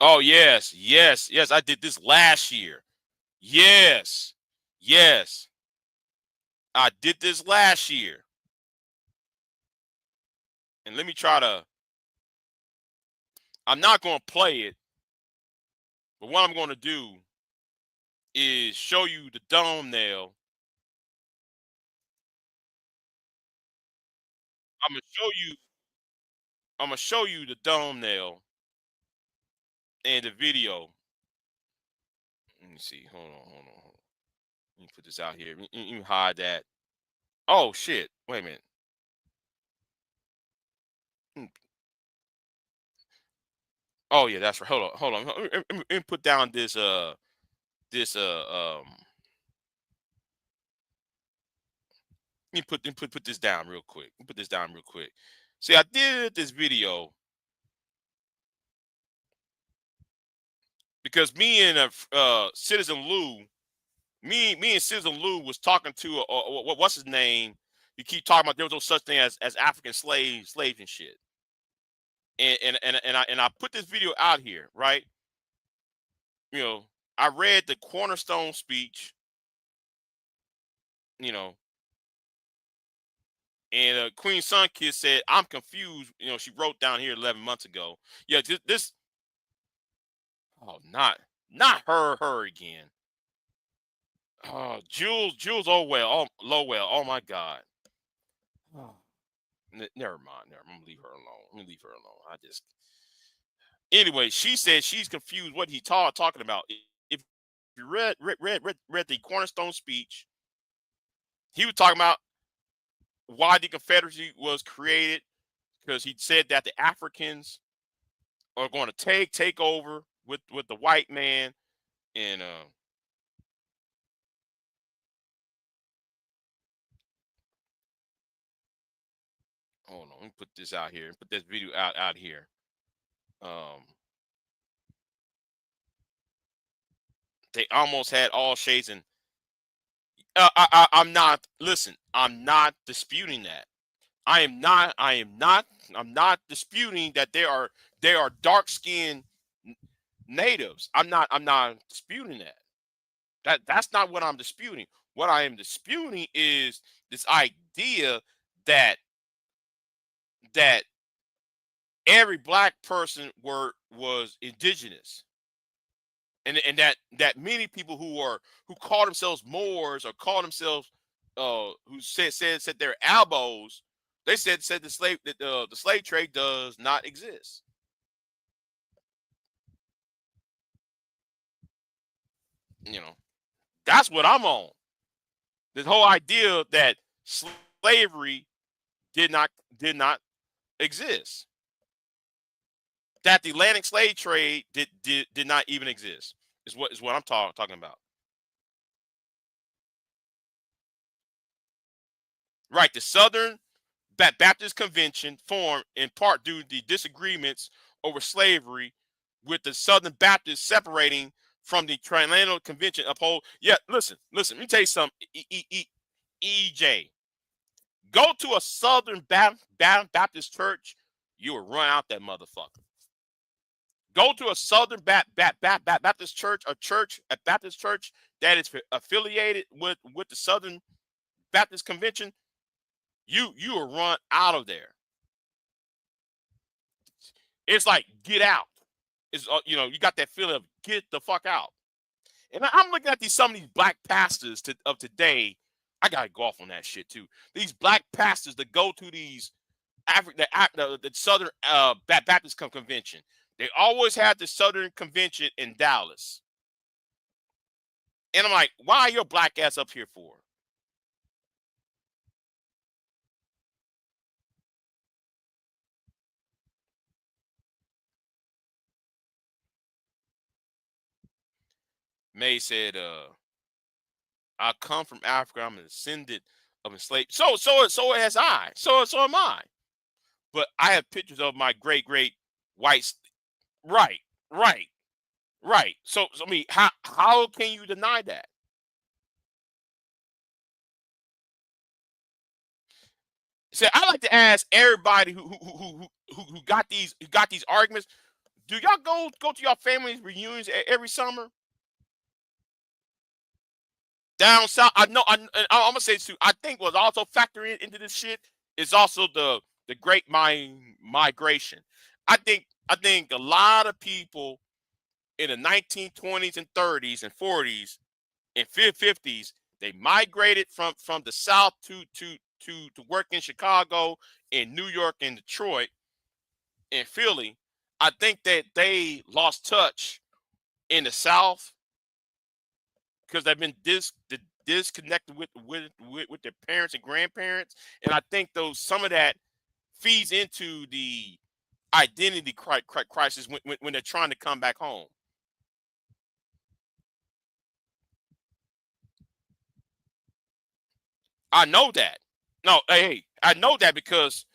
Oh, yes. I did this last year. Yes, yes. I did this last year. And let me try to. I'm not going to play it, but what I'm going to do is show you the thumbnail. I'm gonna show you. I'm gonna show you the thumbnail and the video. Let me see. Hold on. Let me put this out here. Let me hide that. Oh shit! Wait a minute. Mm, Oh yeah, that's right. Hold on. Let me put down this. Let me put this down real quick. Let me put this down real quick. See, I did this video because me and Citizen Lou, me and Citizen Lou was talking to what's his name? You keep talking about there was no such thing as African slaves and shit. And I put this video out here, right? You know, I read the cornerstone speech, you know, and Queen Sunkist said, "I'm confused." You know, she wrote down here 11 months ago. Yeah, this. Oh, not her again. Oh, Jules Lowell. Oh my God. Oh. Never mind. Never. I'm gonna leave her alone. I'm gonna leave her alone. I just. Anyway, she said she's confused what he talking about. If you read the cornerstone speech, he was talking about why the Confederacy was created, because he said that the Africans are going to take over with the white man. And hold on, let me put this out here. Put this video out here. Um, they almost had all shades, and I'm not. Listen, I'm not disputing that. I am not. I am not. I'm not disputing that there are dark skinned natives. I'm not disputing that. That's not what I'm disputing. What I am disputing is this idea that that every black person was indigenous, and that many people who call themselves Moors or call themselves who said their elbows, they said the slave trade does not exist. You know, that's what I'm on. This whole idea that slavery did not exist, that the Atlantic slave trade did not even exist, is what I'm talking about. Right, the Southern Baptist Convention formed in part due to the disagreements over slavery, with the Southern Baptists separating from the Transatlantic Convention uphold. Yeah, listen. Let me tell you something. EJ, go to a Southern Baptist church, you will run out that motherfucker. Go to a Southern Baptist church, a Baptist church that is affiliated with the Southern Baptist Convention. You will run out of there. It's like get out. It's you got that feeling of get the fuck out. And I'm looking at some of these black pastors of today. I gotta go off on that shit too. These black pastors that go to these the Southern Baptist Convention. They always had the Southern Convention in Dallas, and I'm like, why are your black ass up here for? May said, "I come from Africa. I'm a descendant of enslaved. So as I. So am I. But I have pictures of my great white. Right, right, right. So I mean, how can you deny that? So I like to ask everybody who got these arguments. Do y'all go to your family's reunions every summer down south? I know. I'm gonna say this too. I think what's also factoring into this shit is also the great migration. I think a lot of people in the 1920s and 30s and 40s and 50s, they migrated from the South to work in Chicago, in New York, and Detroit, and Philly. I think that they lost touch in the South because they've been disconnected with their parents and grandparents, and I think those some of that feeds into the identity crisis when they're trying to come back home. I know that. No, hey, I know that because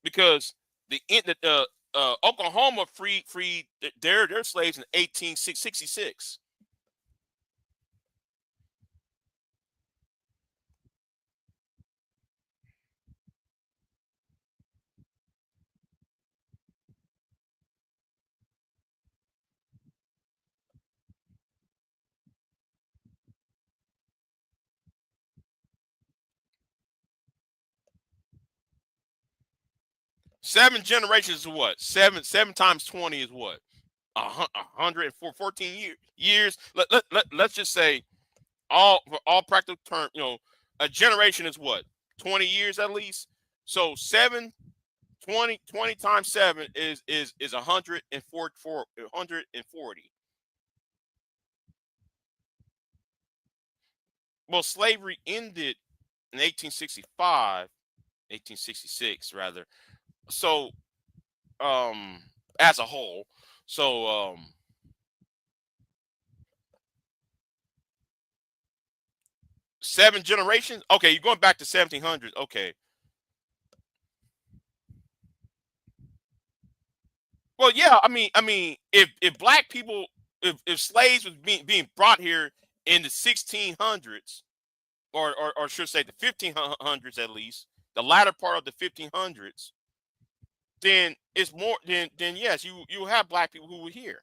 the Oklahoma freed their slaves in 1866. 7 generations is what? Seven times 20 is what? 114 years. Let's just say for all practical terms, a generation is what? 20 years at least. So 20 times 7 is 140. Well, slavery ended in 1866 rather. So as a whole. So 7 generations. Okay, you're going back to 1700s. Okay. Well, yeah. I mean, if black people, if slaves was being brought here in the 1600s, or should say the 1500s at least, the latter part of the 1500s, then it's more. Then yes, you have black people who were here.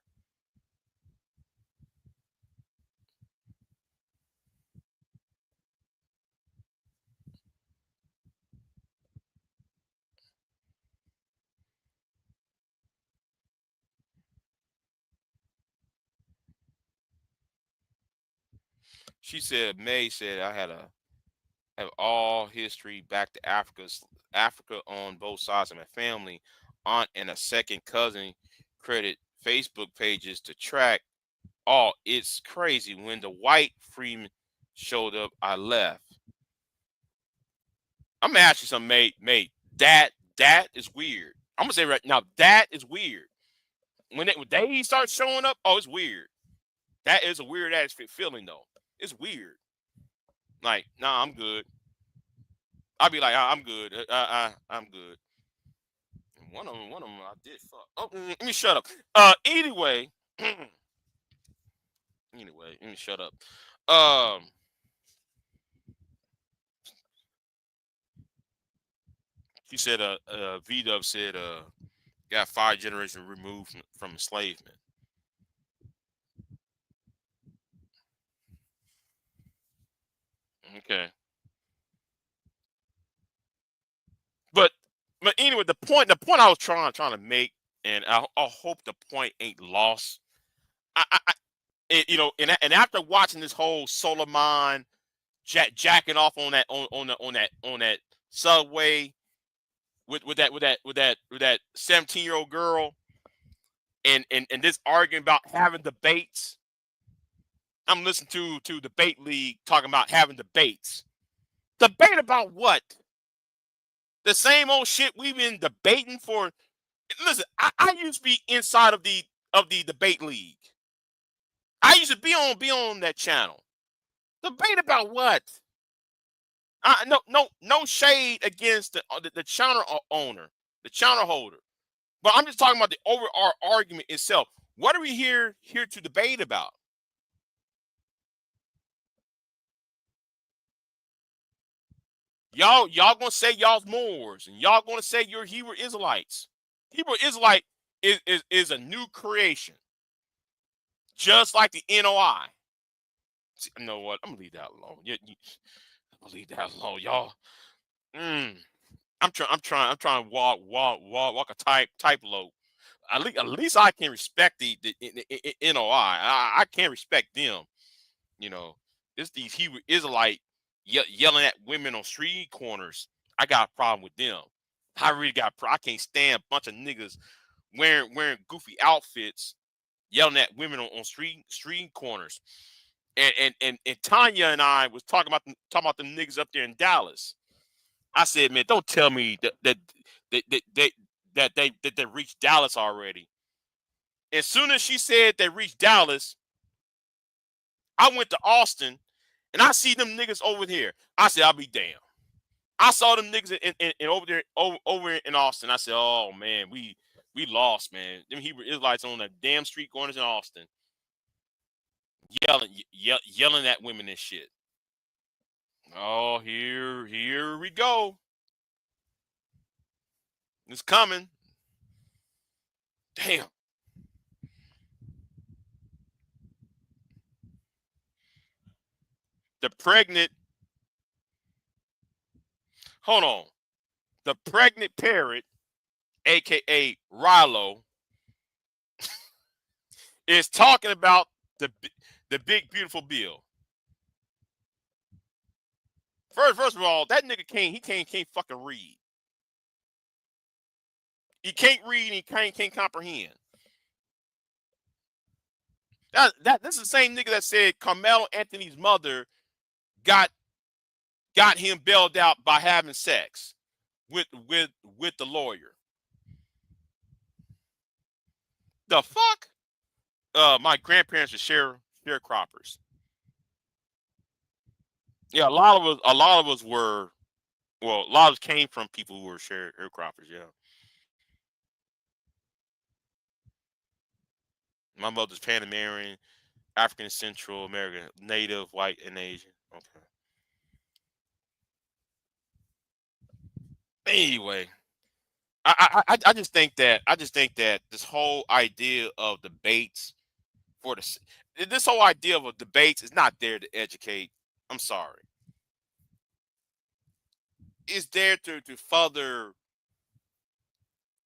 She said, May said, I have all history back to Africa on both sides of my family. Aunt and a second cousin credit Facebook pages to track. Oh, it's crazy. When the white Freeman showed up, I left. I'm gonna ask you something, mate. That is weird. I'm gonna say right now, that is weird. When they start showing up, oh, it's weird. That is a weird ass feeling though. It's weird. Like, nah, I'm good. I'll be like, I'm good. I'm good. One of them, I did fuck. Oh, let me shut up. Anyway, anyway, let me shut up. Um, she said, V Dub said, got 5 generations removed from enslavement. Okay, but anyway, the point I was trying to make, and I hope the point ain't lost. I and after watching this whole Solomon jacking off on that subway with that 17-year-old girl, and this arguing about having debates. I'm listening to Debate League talking about having debates. Debate about what? The same old shit we've been debating for. Listen, I used to be inside of the Debate League. I used to be on that channel. Debate about what? No shade against the channel owner, the channel holder. But I'm just talking about the overall argument itself. What are we here to debate about? Y'all gonna say y'all's Moors, and y'all gonna say you're Hebrew Israelites. Hebrew Israelite is a new creation, just like the NOI. You know what? I'm gonna leave that alone. I'm gonna leave that alone, y'all. Mm, I'm trying to walk a type low. At least I can respect the NOI. I can't respect them. You know, it's these Hebrew Israelite yelling at women on street corners. I got a problem with them. I really I can't stand a bunch of niggas wearing goofy outfits, yelling at women on street corners. And Tanya and I was talking about them niggas up there in Dallas. I said, man, don't tell me that they reached Dallas already. As soon as she said they reached Dallas, I went to Austin and I see them niggas over here. I said, I'll be damned. I saw them niggas in over there over in Austin. I said, oh man, we lost, man. Them Hebrew Israelites on the damn street corners in Austin, yelling at women and shit. Oh, here we go. It's coming. Damn. The pregnant. Hold on. The pregnant parrot aka Rilo, is talking about the big beautiful bill. First of all, that nigga can't fucking read. He can't read and he can't comprehend. That's the same nigga that said Carmelo Anthony's mother got him bailed out by having sex with the lawyer. The fuck? My grandparents were sharecroppers. Yeah, a lot of us were. Well, a lot of us came from people who were sharecroppers. Yeah, my mother's Panamanian, African, Central American, Native, white, and Asian. Okay. Anyway, I just think that this whole idea of debates for this whole idea of a debates is not there to educate. I'm sorry. It's there to further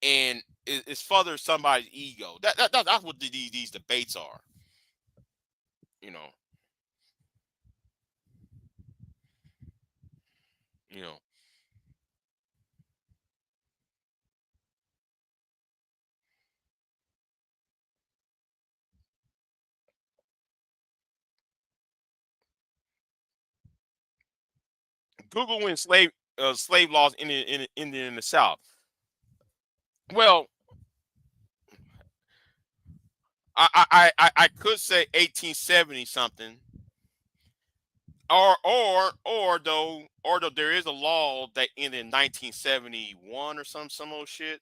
and it's further somebody's ego. That's what these debates are. You know. You know. Google when slave laws in the South. Well, I could say 1870 something, or though there is a law that ended in 1971 or some old shit,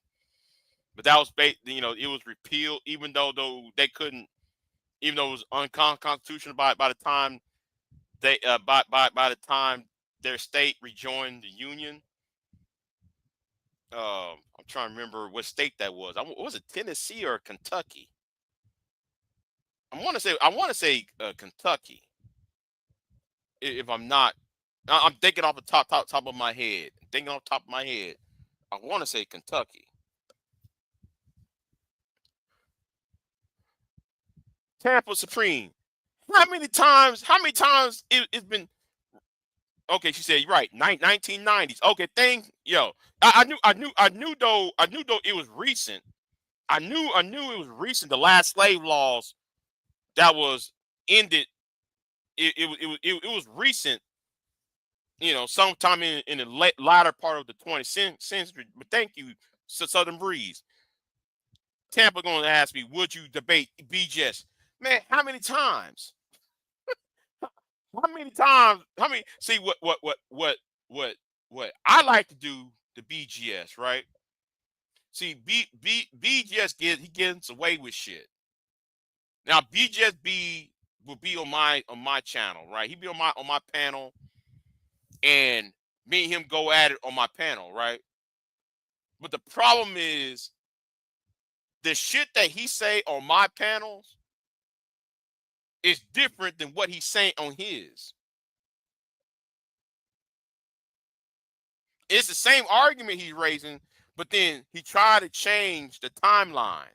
but that was it was repealed even though they couldn't, even though it was unconstitutional by the time by the time their state rejoined the union. I'm trying to remember what state that was. Was it Tennessee or Kentucky? I want to say Kentucky. If I'm not, I'm thinking off the top of my head. Thinking off the top of my head, I want to say Kentucky. Tampa Supreme. How many times? How many times it's been? Okay, she said you're right. 1990s. Okay, yo. I knew though it was recent. I knew it was recent. The last slave laws that was ended. It was recent. Sometime in the latter part of the 20th century. But thank you, Southern Breeze. Tampa going to ask me, would you debate BGS? Man, how many times? How many times? How many? See what I like to do the BGS, right? See, BGS he gets away with shit. Now BGS will be on my channel, right? He be on my panel, and me and him go at it on my panel, right? But the problem is the shit that he say on my panels is different than what he's saying on his. It's the same argument he's raising, but then he tried to change the timeline.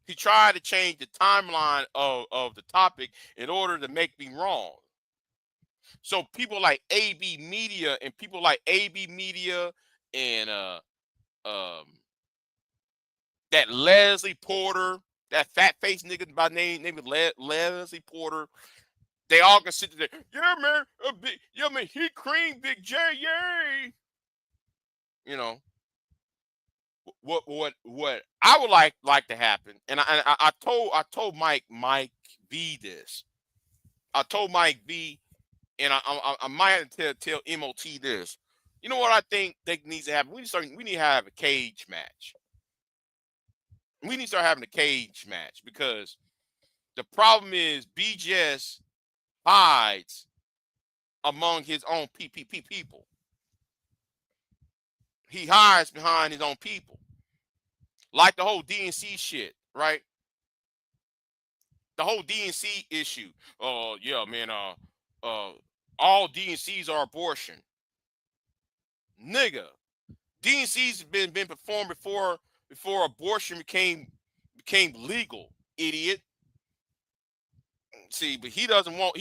He tried to change the timeline of the topic in order to make me wrong. So people like AB Media and that Leslie Porter, that fat face nigga by name Leslie Porter, they all can sit there. Yeah, man, yeah, man, he creamed Big J, yay. You know what I would like to happen, and I told Mike V this. I told Mike V, and I might have to tell MOT this. You know what I think that needs to happen? We need to have a cage match. We need to start having a cage match because the problem is BGS hides among his own people. He hides behind his own people. Like the whole DNC shit, right? The whole DNC issue. Yeah, man, all DNCs are abortion. Nigga, DNC's been performed before abortion became legal, idiot. See, but he doesn't want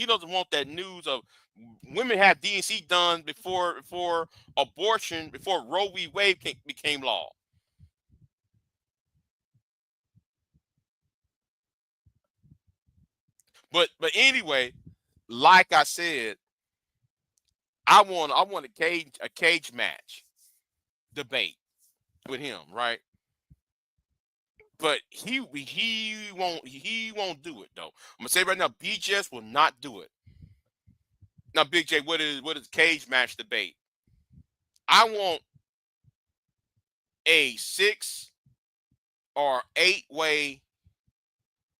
that news of women have DNC done before abortion, before Roe v. Wade became law. But anyway, like I said, I want a cage match debate with him, right? But he won't do it though. I'm gonna say right now, BJS will not do it. Now, Big J, what is cage match debate? I want a 6 or 8 way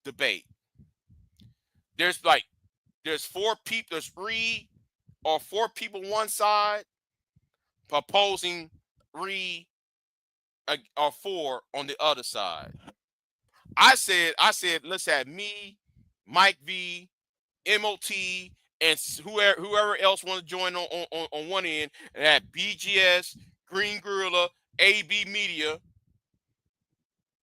debate. There's four people, there's 3 or 4 people one side opposing 3 or 4 on the other side. I said let's have me, Mike V, MOT, and whoever else want to join on one end, and have BGS, Green Gorilla, AB Media,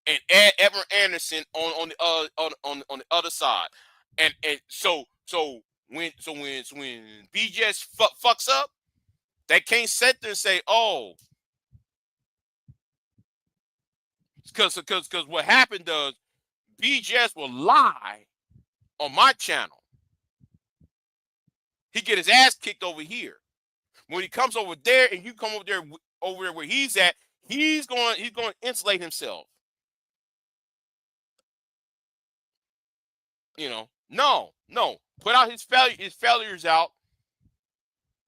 and Evan Anderson on the on the other side. And so when BGS fucks up, they can't sit there and say, oh, because what happened does BGS will lie on my channel. He get his ass kicked over here. When he comes over there and you come over there where he's at, he's going to insulate himself. No. Put out his failures out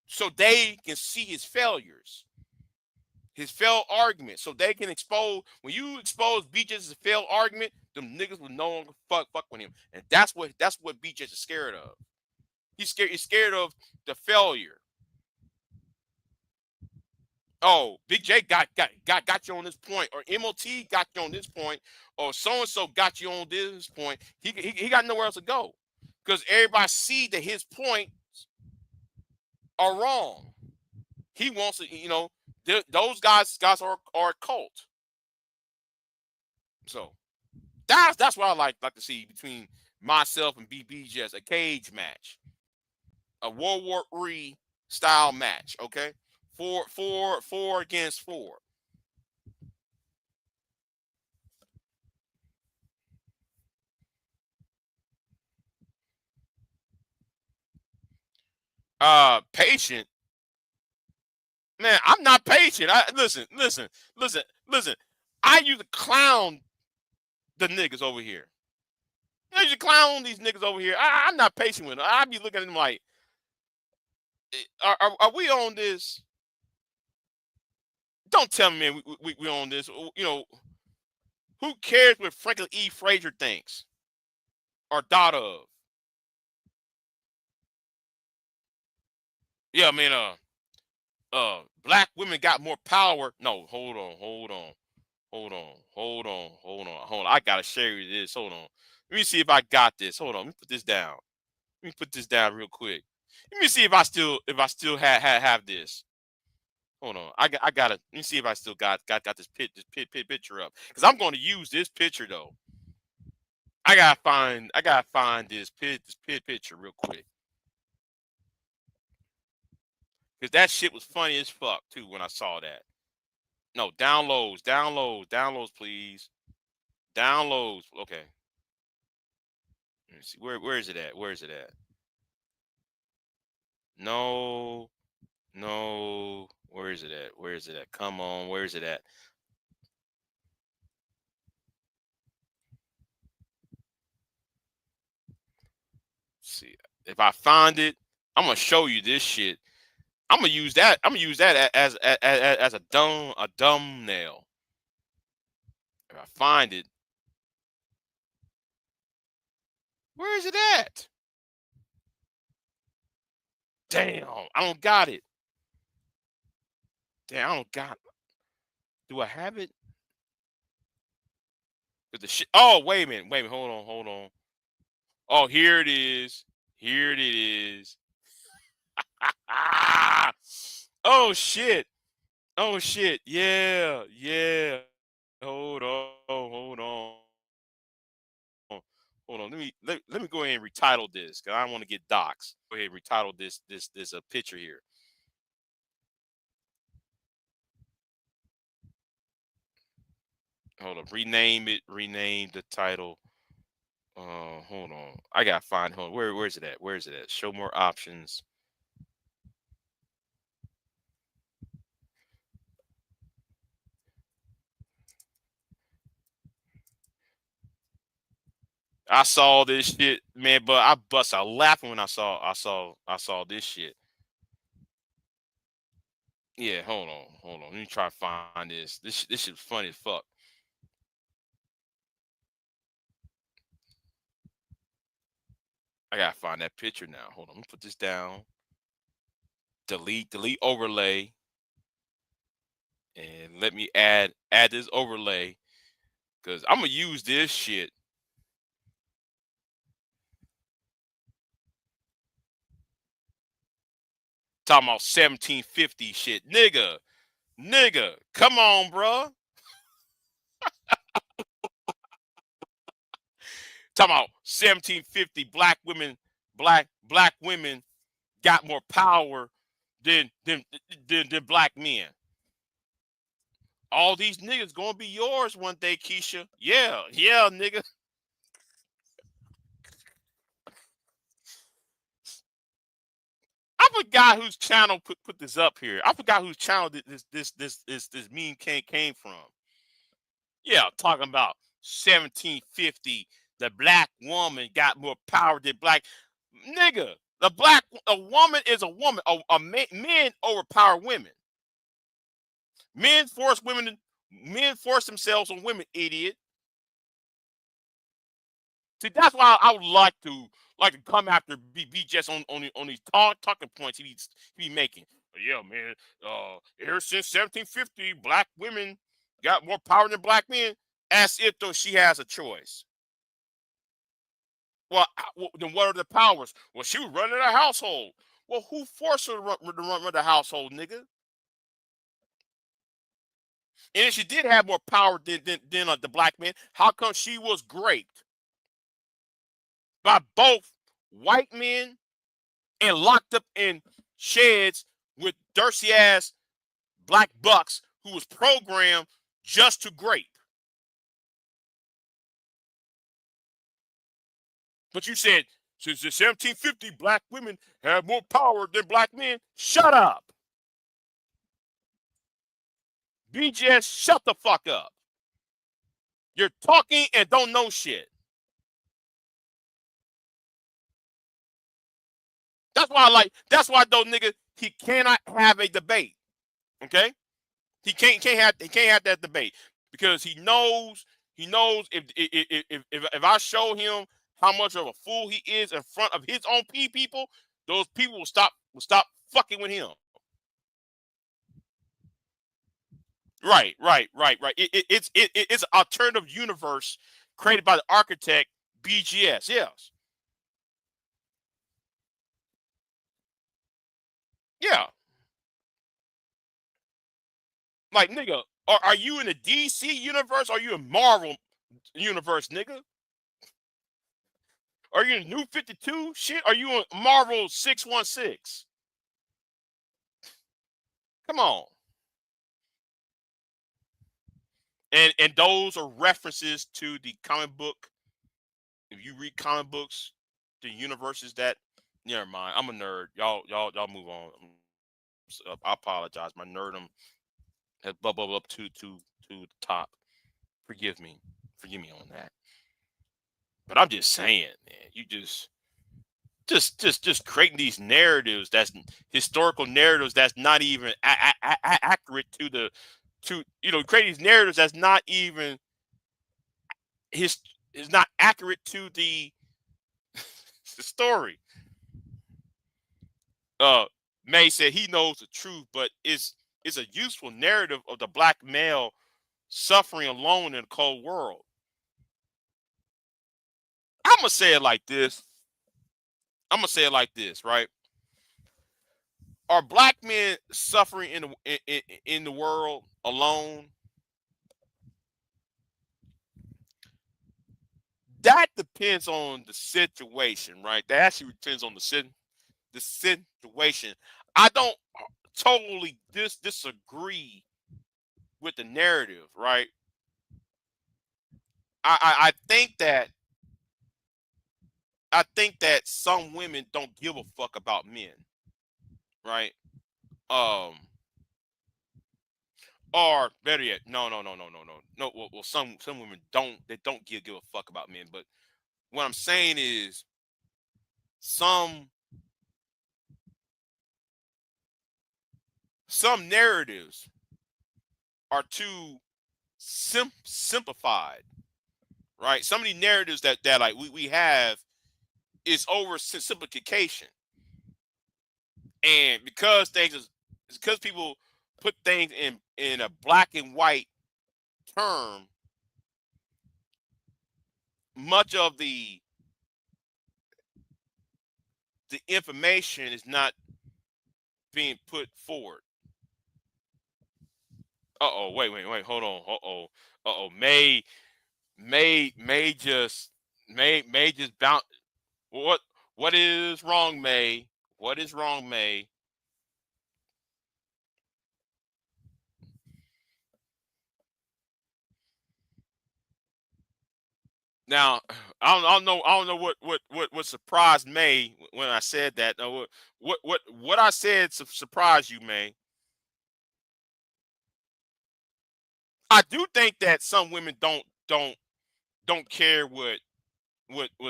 so they can see his failures. His failed argument, so they can expose. When you expose BJ as a failed argument, them niggas will no longer fuck with him, and that's what BJ is scared of. He's scared of the failure. Oh, Big J got you on this point, or MOT got you on this point, or so and so got you on this point. He got nowhere else to go because everybody see that his points are wrong. He wants to, those guys are a cult. So that's what I like to see between myself and BBJ, a cage match, a World War III style match. Okay, four against 4. Patient. Man, I'm not patient. Listen. I used to clown the niggas over here. I used to clown these niggas over here. I'm not patient with them. I be looking at them like, are we on this? Don't tell me, man, we on this. Who cares what Franklin E. Frazier thinks or thought of? Yeah, I mean, black women got more power. No, hold on. I gotta share you this. Hold on. Let me see if I got this. Hold on. Let me put this down. Let me put this down real quick. Let me see if I still have this. Hold on. I got it. Let me see if I still got this picture up. Because I'm going to use this picture though. I gotta find this picture real quick. Because that shit was funny as fuck too when I saw that. No, downloads, please. Downloads. Okay. Let me see. Where is it at? Where is it at? No. Where is it at? Where is it at? Come on. Where is it at? See, if I find it, I'm gonna show you this shit. I'm gonna use that. As a dumb nail. If I find it, where is it at? Damn, I don't got it. Damn, I don't got it. Do I have it? The shit. Oh, wait a minute. Hold on. Oh, here it is. Here it is. Oh shit. Oh shit. Yeah. Yeah. Hold on. Hold on. Hold on. Let me go ahead and retitle this because I don't want to get doxxed. Go ahead and retitle this a picture here. Hold on. Rename it. Rename the title. Hold on. I gotta find. Hold on. Where's it at? Where's it at? Show more options. I saw this shit, man, but I bust out laughing when I saw this shit. Yeah, hold on. Let me try to find this. This shit funny as fuck. I gotta find that picture now. Hold on. Let me put this down. Delete overlay, and let me add this overlay because I'm gonna use this shit. Talking about 1750 shit, nigga. Come on, bruh. Talking about 1750 black women got more power than black men. All these niggas gonna be yours one day, Keisha. Yeah, nigga. I forgot whose channel put this up here. I forgot whose channel this meme came from. Yeah, talking about 1750. The black woman got more power than black nigga. A woman is a woman. Men overpower women. Men force women. Men force themselves on women. Idiot. See, that's why I would like to come after BJS on these talking points he be making. Yeah, man. Ever since 1750, black women got more power than black men, as if though she has a choice. Well, then what are the powers? Well, she was running a household. Well, who forced her to run the household, nigga? And if she did have more power than the black man, how come she was raped by both white men and locked up in sheds with thirsty ass black bucks who was programmed just to grape? But you said since the 1750, black women have more power than black men. Shut up. BJS, shut the fuck up. You're talking and don't know shit. That's why though, nigga, he cannot have a debate. Okay? He can't have that debate because he knows if I show him how much of a fool he is in front of his own people, those people will stop fucking with him. Right. It's an alternative universe created by the architect BGS. Yes. Yeah. Like nigga, are you in the DC universe? Or are you in Marvel universe, nigga? Are you in New 52 shit? Are you in Marvel 616? Come on. And those are references to the comic book. If you read comic books, the universes that never mind. I'm a nerd. Y'all move on. I apologize. My nerdum has bubbled up to the top. Forgive me. Forgive me on that. But I'm just saying, man, you just creating these narratives that's historical narratives that's not even accurate to create these narratives that's not even his is not accurate to the story. uh May said he knows the truth, but it's a useful narrative of the black male suffering alone in a cold world. I'm gonna say it like this. I'm gonna say it like this, right? Are black men suffering in the world alone? That depends on the situation, right? That actually depends on the situation. I don't totally disagree with the narrative, right? I think that some women don't give a fuck about men, right? Um, or better yet, no. Well, some women don't give a fuck about men. But what I'm saying is some some narratives are too simplified, right? Some of the narratives that like we have is over simplification, and because people put things in a black and white term, much of the information is not being put forward. Wait, hold on. May just May just bounce. What what is wrong, May? What is wrong, May? Now, I don't know what surprised May when I said that. What I said surprised you, May? I do think that some women don't care what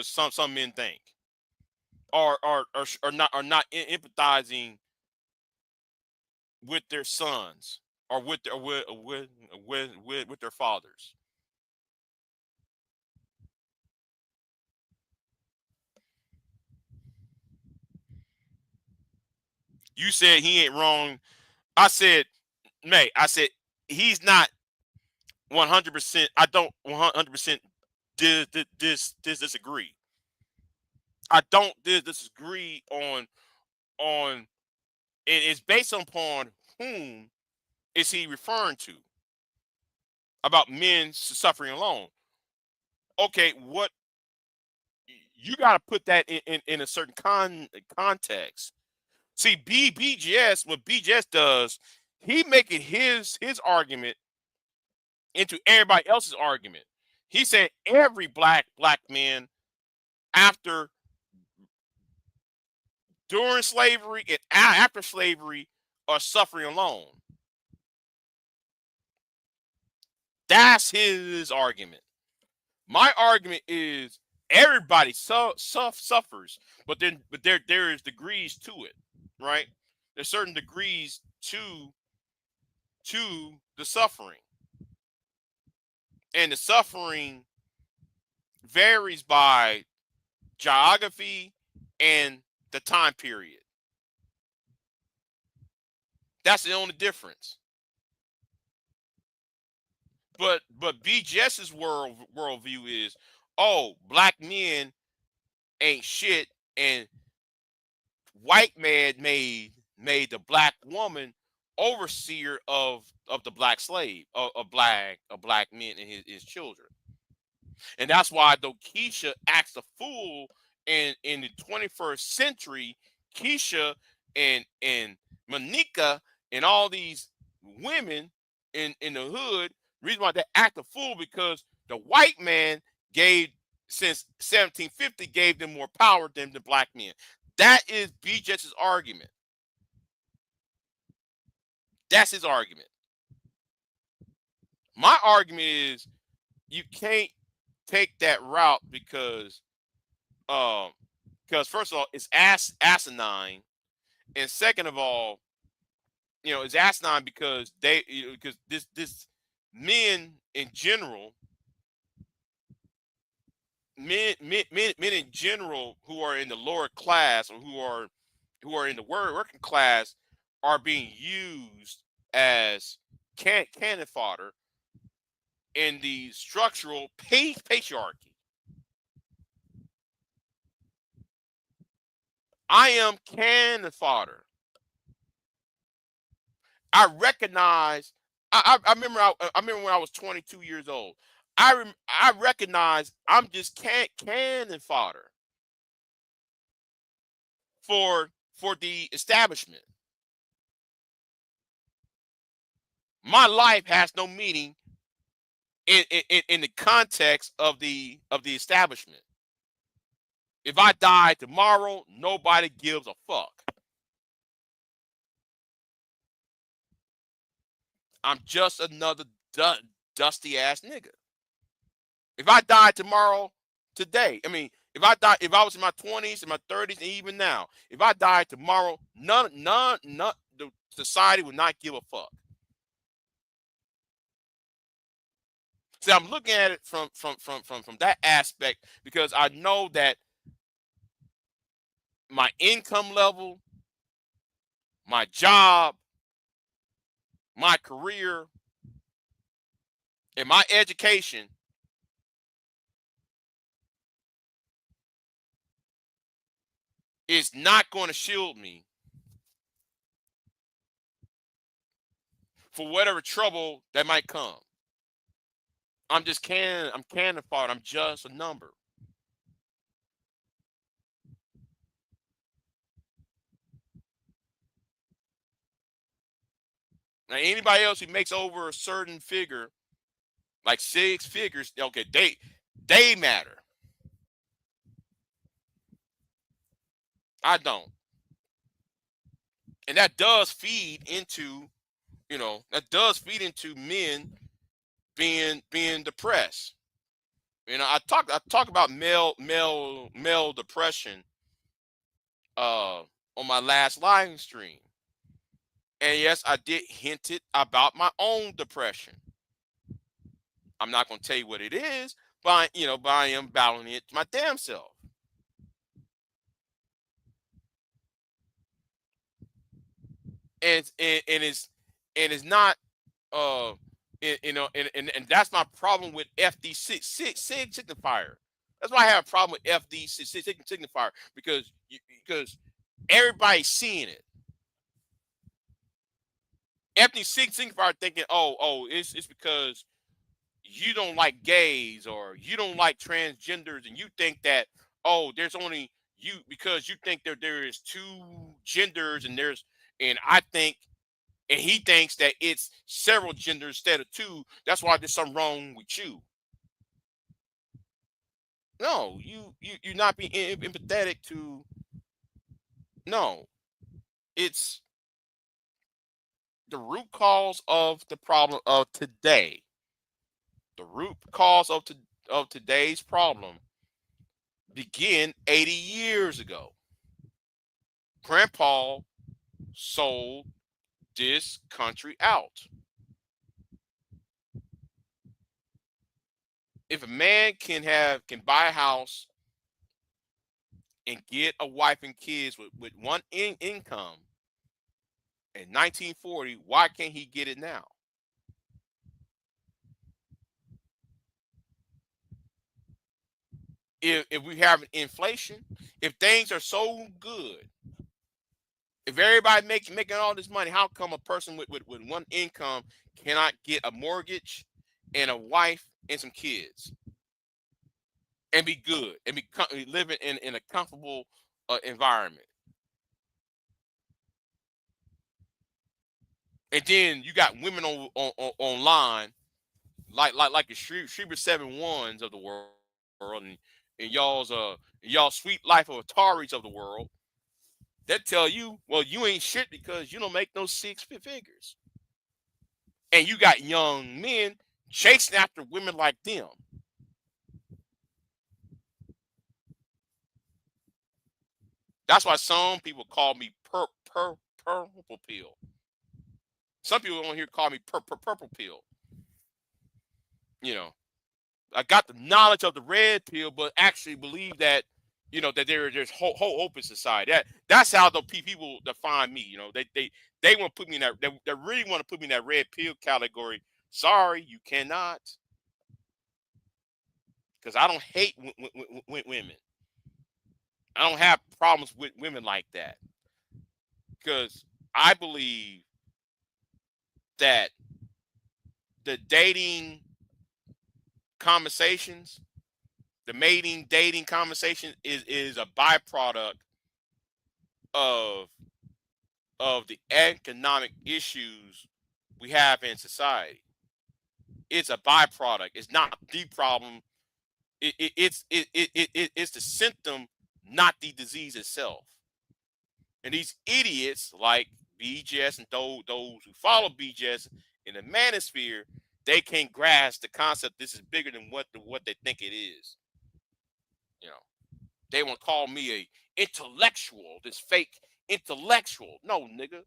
some men think, or not empathizing with their sons, or with their fathers. You said he ain't wrong. I said, May. I said he's not 100%. I don't 100% disagree. I don't disagree on, and it's based upon whom is he referring to about men suffering alone. Okay, what you got to put that in a certain context. See, BGS, what BGS does, he making his argument into everybody else's argument. He said every black man after, during slavery, and after slavery are suffering alone. That's his argument. My argument is everybody suffers, but there is degrees to it, right? There's certain degrees to the suffering, and the suffering varies by geography and the time period. That's the only difference. But BGS's worldview is, oh, black men ain't shit, and white man made the black woman overseer of the black slave, of black men and his children. And that's why, though Keisha acts a fool in the 21st century, Keisha and Monica and all these women in the hood, reason why they act a fool, because the white man gave, since 1750, gave them more power than the black men. That is BJ's argument. That's his argument. My argument is you can't take that route um because first of all, it's asinine, and second of all, it's asinine because because this men in general, men in general who are in the lower class, or who are in the working class, are being used as cannon fodder in the structural patriarchy. I am cannon fodder. I recognize. I remember. I remember when I was 22 years old. I recognize I'm just cannon fodder for the establishment. My life has no meaning in the context of the establishment. If I die tomorrow, nobody gives a fuck. I'm just another dusty ass nigga. If I died tomorrow, today, I mean, if I was in my 20s, in my 30s, and even now, if I died tomorrow, none, the society would not give a fuck. See, I'm looking at it from that aspect because I know that my income level, my job, my career, and my education is not going to shield me for whatever trouble that might come. I'm cannon fodder. I'm just a number. Now, anybody else who makes over a certain figure, like six figures, okay, they matter. I don't, and that does feed into, that does feed into men being depressed. I talk about male depression uh on my last live stream. And yes, I did hint it about my own depression. I'm not going to tell you what it is, but I am battling it my damn self. And it's not uh and that's my problem with FD6 signifier. That's why I have a problem with FD6 signifier because everybody's seeing it. FD6 signifier thinking, it's because you don't like gays or you don't like transgenders, and you think that, there's only you because you think there is two genders, and I think, and he thinks that it's several genders instead of two. That's why there's something wrong with you. No, you're not being empathetic to. No, it's the root cause of the problem of today. The root cause of today's problem began 80 years ago. Grandpa sold this country out. If a man can buy a house and get a wife and kids with one income in 1940, why can't he get it now? If we have inflation, if things are so good, if everybody making all this money, how come a person with one income cannot get a mortgage and a wife and some kids and be good and be living in a comfortable environment? And then you got women online like the Shreber 7-1s of the world, and y'all sweet life of Ataris of the world that tell you, well, you ain't shit because you don't make no six figures. And you got young men chasing after women like them. That's why some people call me purple pill. Some people on here call me purple pill. You know, I got the knowledge of the red pill, but actually believe that, that there's hope in society. That's how the people define me. They want to put me in that. They really want to put me in that red pill category. Sorry, you cannot, because I don't hate women. I don't have problems with women like that, because I believe that the dating conversations, the mating dating conversation is a byproduct of the economic issues we have in society. It's a byproduct. It's not the problem. It's the symptom, not the disease itself. And these idiots like BGS and those who follow BGS in the manosphere, they can't grasp the concept. This is bigger than what they think it is. You know, they want to call me a intellectual, this fake intellectual. No, nigga,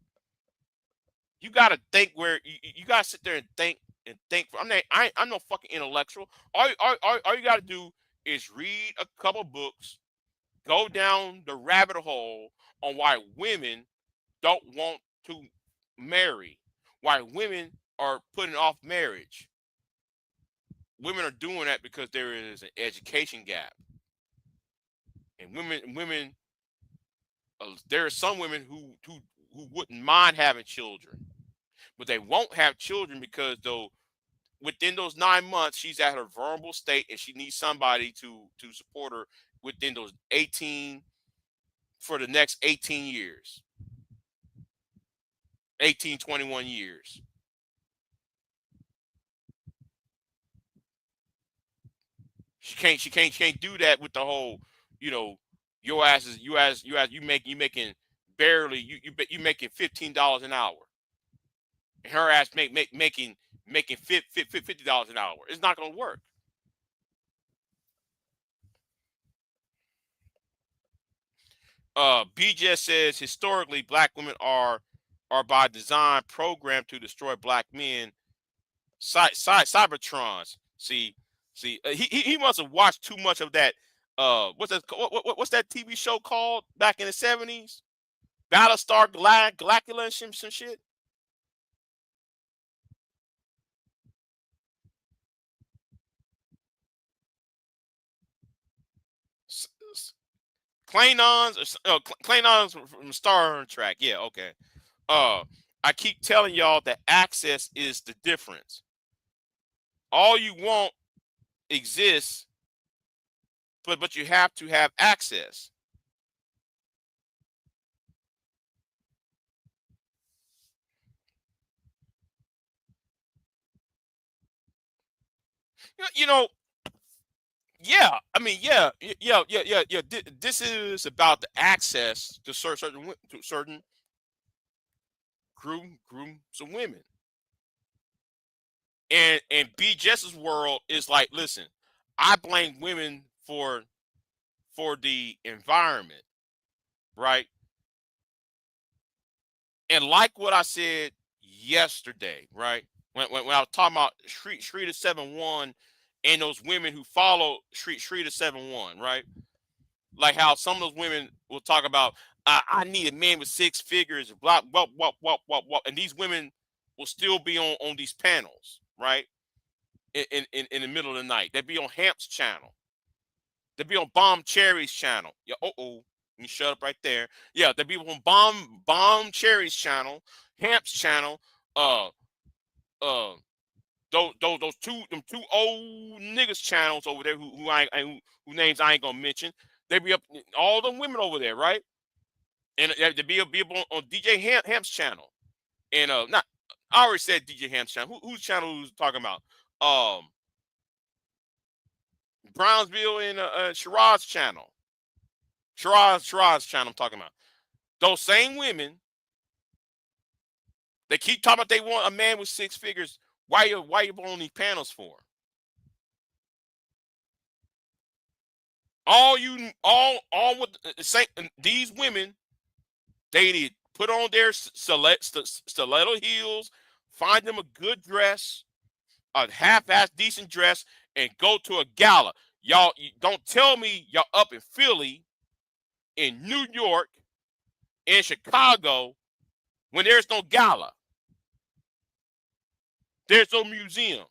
you gotta think where you gotta sit there and think and think. I'm no fucking intellectual. All you gotta do is read a couple books, go down the rabbit hole on why women don't want to marry, why women are putting off marriage. Women are doing that because there is an education gap, and women. There are some women who wouldn't mind having children, but they won't have children because though within those 9 months she's at her vulnerable state and she needs somebody to support her within those 18 for the next 18 years, 21 years. She can't do that with the whole, you know, your ass is you making barely you making $15 an hour. And her ass making $50 an hour. It's not gonna work. BJ says historically black women are by design programmed to destroy black men. Cybertrons. He must have watched too much of that. What's that TV show called back in the 70s? Battlestar Galactica and some shit. Klingons from Star Trek. Yeah, okay. I keep telling y'all that access is the difference. All you want exists, but you have to have access. You know, yeah. I mean, yeah. This is about the access to certain groups of women. And B Jess's world is like, listen, I blame women for the environment, right? And like what I said yesterday, right? When I was talking about Street of 7-1 and those women who follow Street of 7-1, right? Like how some of those women will talk about, I need a man with six figures, blah, blah, blah, blah, blah, blah. And these women will still be on these panels, right? In the middle of the night. They'd be on Hamp's channel. They'd be on Bomb Cherry's channel. Yeah, let me shut up right there. Yeah, they'd be on Bomb Cherry's channel, Hamp's channel, uh uh those two old niggas channels over there who names I ain't gonna mention. They be up all them women over there, right? And they be up on DJ Hamp's channel. And not I already said DJ Hamp's channel. Whose channel who's talking about? Brownsville and Shiraz's channel. Shiraz's channel I'm talking about. Those same women, they keep talking about they want a man with six figures. Why you on these panels for? All with the same these women, they need to put on their stiletto heels, find them a good dress, a half-ass decent dress, and go to a gala. Y'all don't tell me y'all up in Philly, in New York, in Chicago, when there's no gala. There's no museum.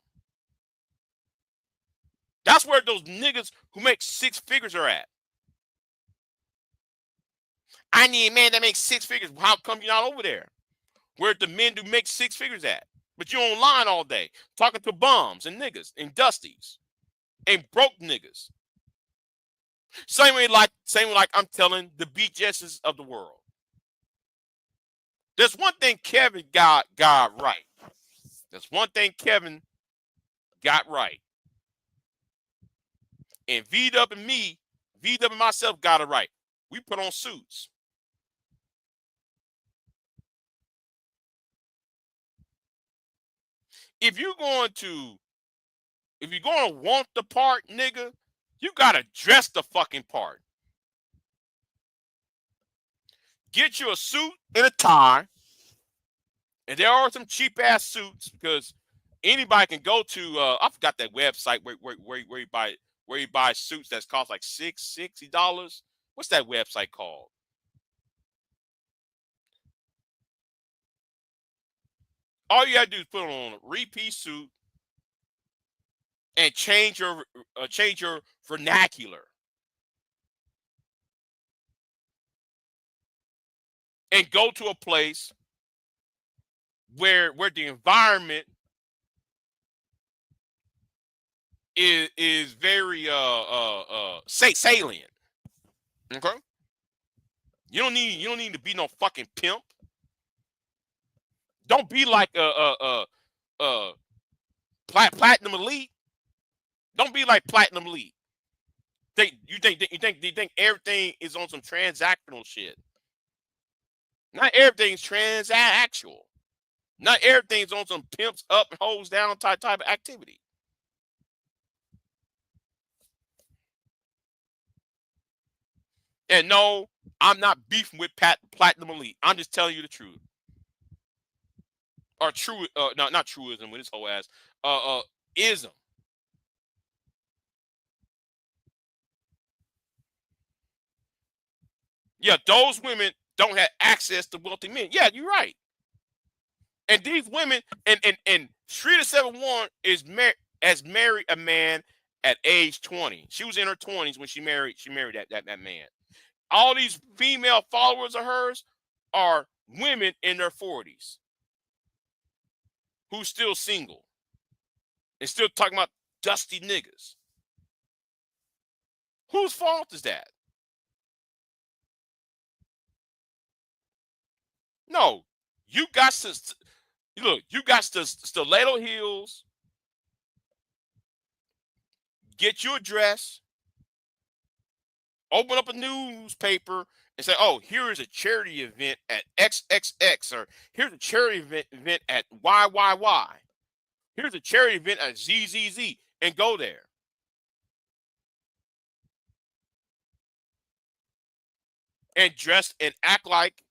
That's where those niggas who make six figures are at. I need a man that makes six figures. How come you're not over there? Where the men who make six figures at? But you online all day talking to bums and niggas and dusties and broke niggas. Same way like I'm telling the BJSs of the world. There's one thing Kevin got right. There's one thing Kevin got right. And VW and myself got it right. We put on suits. If you're going to want the part, nigga, you gotta dress the fucking part. Get you a suit and a tie. And there are some cheap ass suits because anybody can go to I forgot that website where you buy suits that's cost like $60. What's that website called? All you gotta do is put on a repeat suit and change your vernacular and go to a place where the environment is very salient. Okay, you don't need to be no fucking pimp. Don't be like platinum elite. Don't be like platinum elite. You think everything is on some transactional shit? Not everything's transactional. Not everything's on some pimps up and hoes down type of activity. And no, I'm not beefing with platinum elite. I'm just telling you the truth. Or true, no, not truism with his whole ass. Ism. Yeah, those women don't have access to wealthy men. Yeah, you're right. And these women, and Shrita 71 has married a man at age 20. She was in her 20s when she married that man. All these female followers of hers are women in their 40s who's still single and still talking about dusty niggas. Whose fault is that? No, you got to look. You got to stiletto heels. Get your dress. Open up a newspaper and say, "Oh, here is a charity event at XXX," or "Here's a charity event at YYY." Here's a charity event at ZZZ, and go there. And dress and act like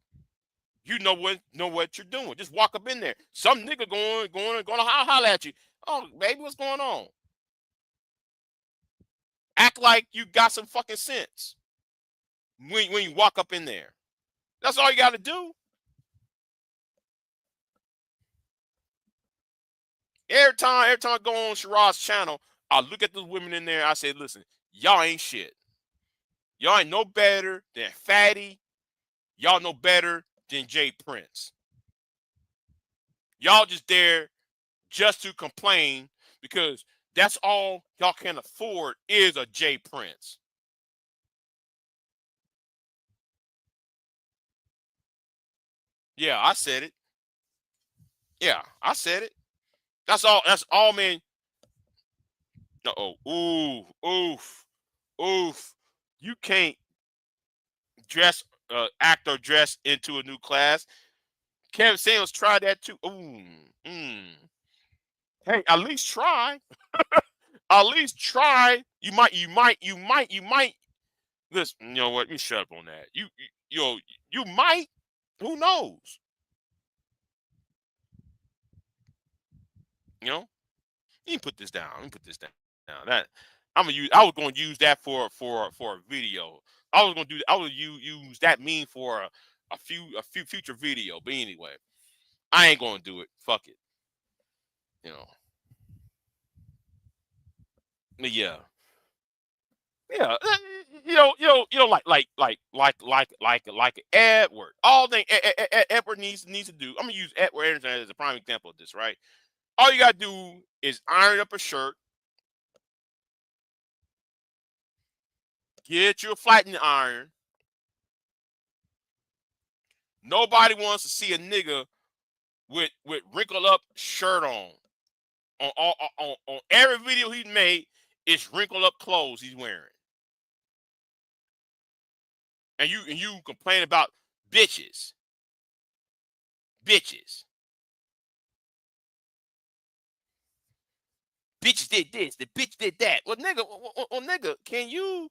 you know what you're doing. Just walk up in there. Some nigga going to holler at you. Oh, baby, what's going on? Act like you got some fucking sense when you walk up in there. That's all you got to do. Every time I go on Shiraz's channel, I look at those women in there. I say, listen, y'all ain't shit. Y'all ain't no better than Fatty. Y'all no better than Jay Prince. Y'all just there just to complain because that's all y'all can afford is a Jay Prince. Yeah, I said it. Yeah, I said it. That's all. That's all, man. Oh, oof, oof. You can't act or dress into a new class. Kevin Samuels tried that too. Ooh, Hey, at least try. At least try. You might. Listen, you know what? You shut up on that. You might. Who knows? You know. You can put this down. Let me put this down. That I'm gonna use. I was going to use that for a video. I was going to do. I would use that meme for a few future video. But anyway, I ain't going to do it. Fuck it. You know. But yeah. Yeah, like Edward. All thing Edward needs to do. I'm gonna use Edward Anderson as a prime example of this, right? All you gotta do is iron up a shirt, get you a flattening iron. Nobody wants to see a nigga with wrinkled up shirt on. On every video he's made, it's wrinkled up clothes he's wearing. And you complain about bitches. Bitches. Bitch did this, the bitch did that. Well, nigga, can you?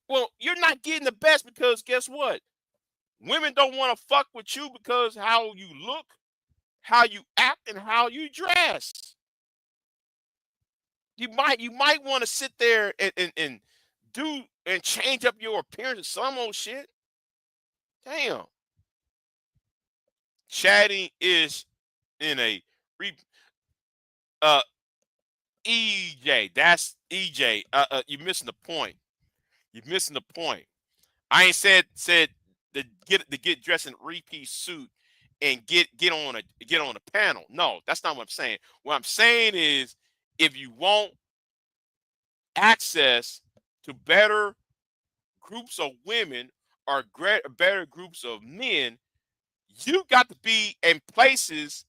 Well, you're not getting the best because guess what? Women don't want to fuck with you because how you look, how you act, and how you dress. You might want to sit there and do and change up your appearance or some old shit. Damn. Chatting is in a re, uh EJ. That's EJ. You're missing the point. You're missing the point. I ain't said to get dressed in a three-piece suit and get on a panel. No, that's not what I'm saying. What I'm saying is if you want access to better groups of women or better groups of men, you got to be in places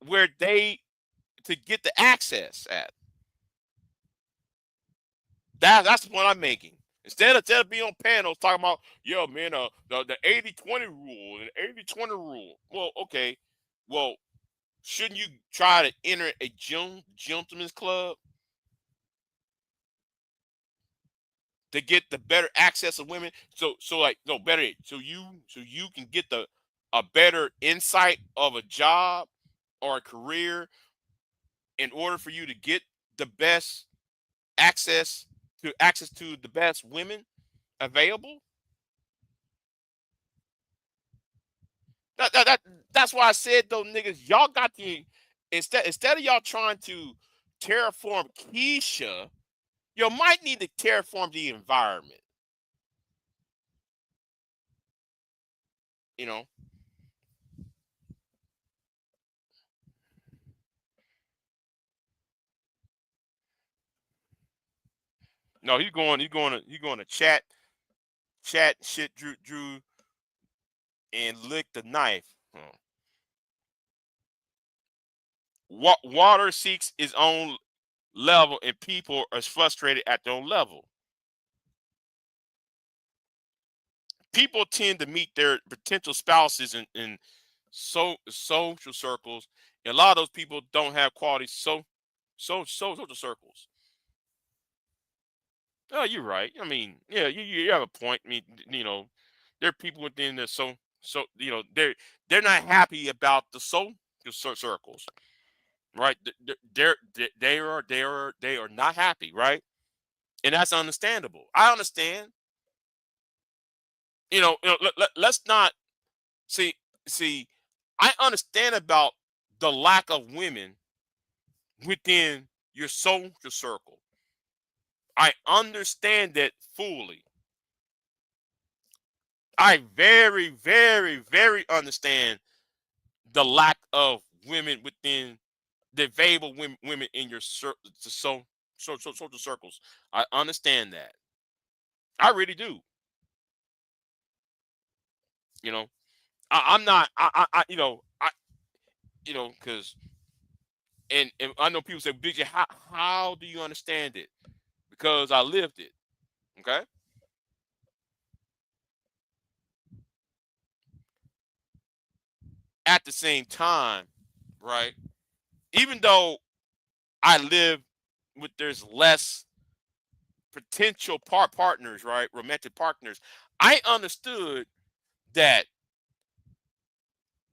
where they to get the access at. That's the point I'm making. Instead of being on panels talking about, yo, man, the 80-20 rule and 80-20 rule. Well, okay. Well, shouldn't you try to enter a gentleman's club to get the better access of women? So like no better so you can get the a better insight of a job or a career in order for you to get the best access to the best women available. That's why I said though, niggas, y'all got to instead of y'all trying to terraform Keisha, you might need to terraform the environment. You know, no, he's going to chat shit, Drew, and lick the knife. Water seeks its own level, and people are frustrated at their own level. People tend to meet their potential spouses in social circles. And a lot of those people don't have quality social circles. Oh, you're right. I mean, yeah, you have a point. I mean, there are people within the they're not happy about the social circles, right? They are not happy, right? And that's understandable. I understand. Let's not see see. I understand about the lack of women within your social circle. I understand that fully. I very, very, very understand the lack of women within the available women in your social circles. I understand that. I really do. You know, I'm not. Because and I know people say, "BJ, how do you understand it?" Because I lived it. Okay. At the same time, right? Even though I live with there's less potential partners, right? Romantic partners. I understood that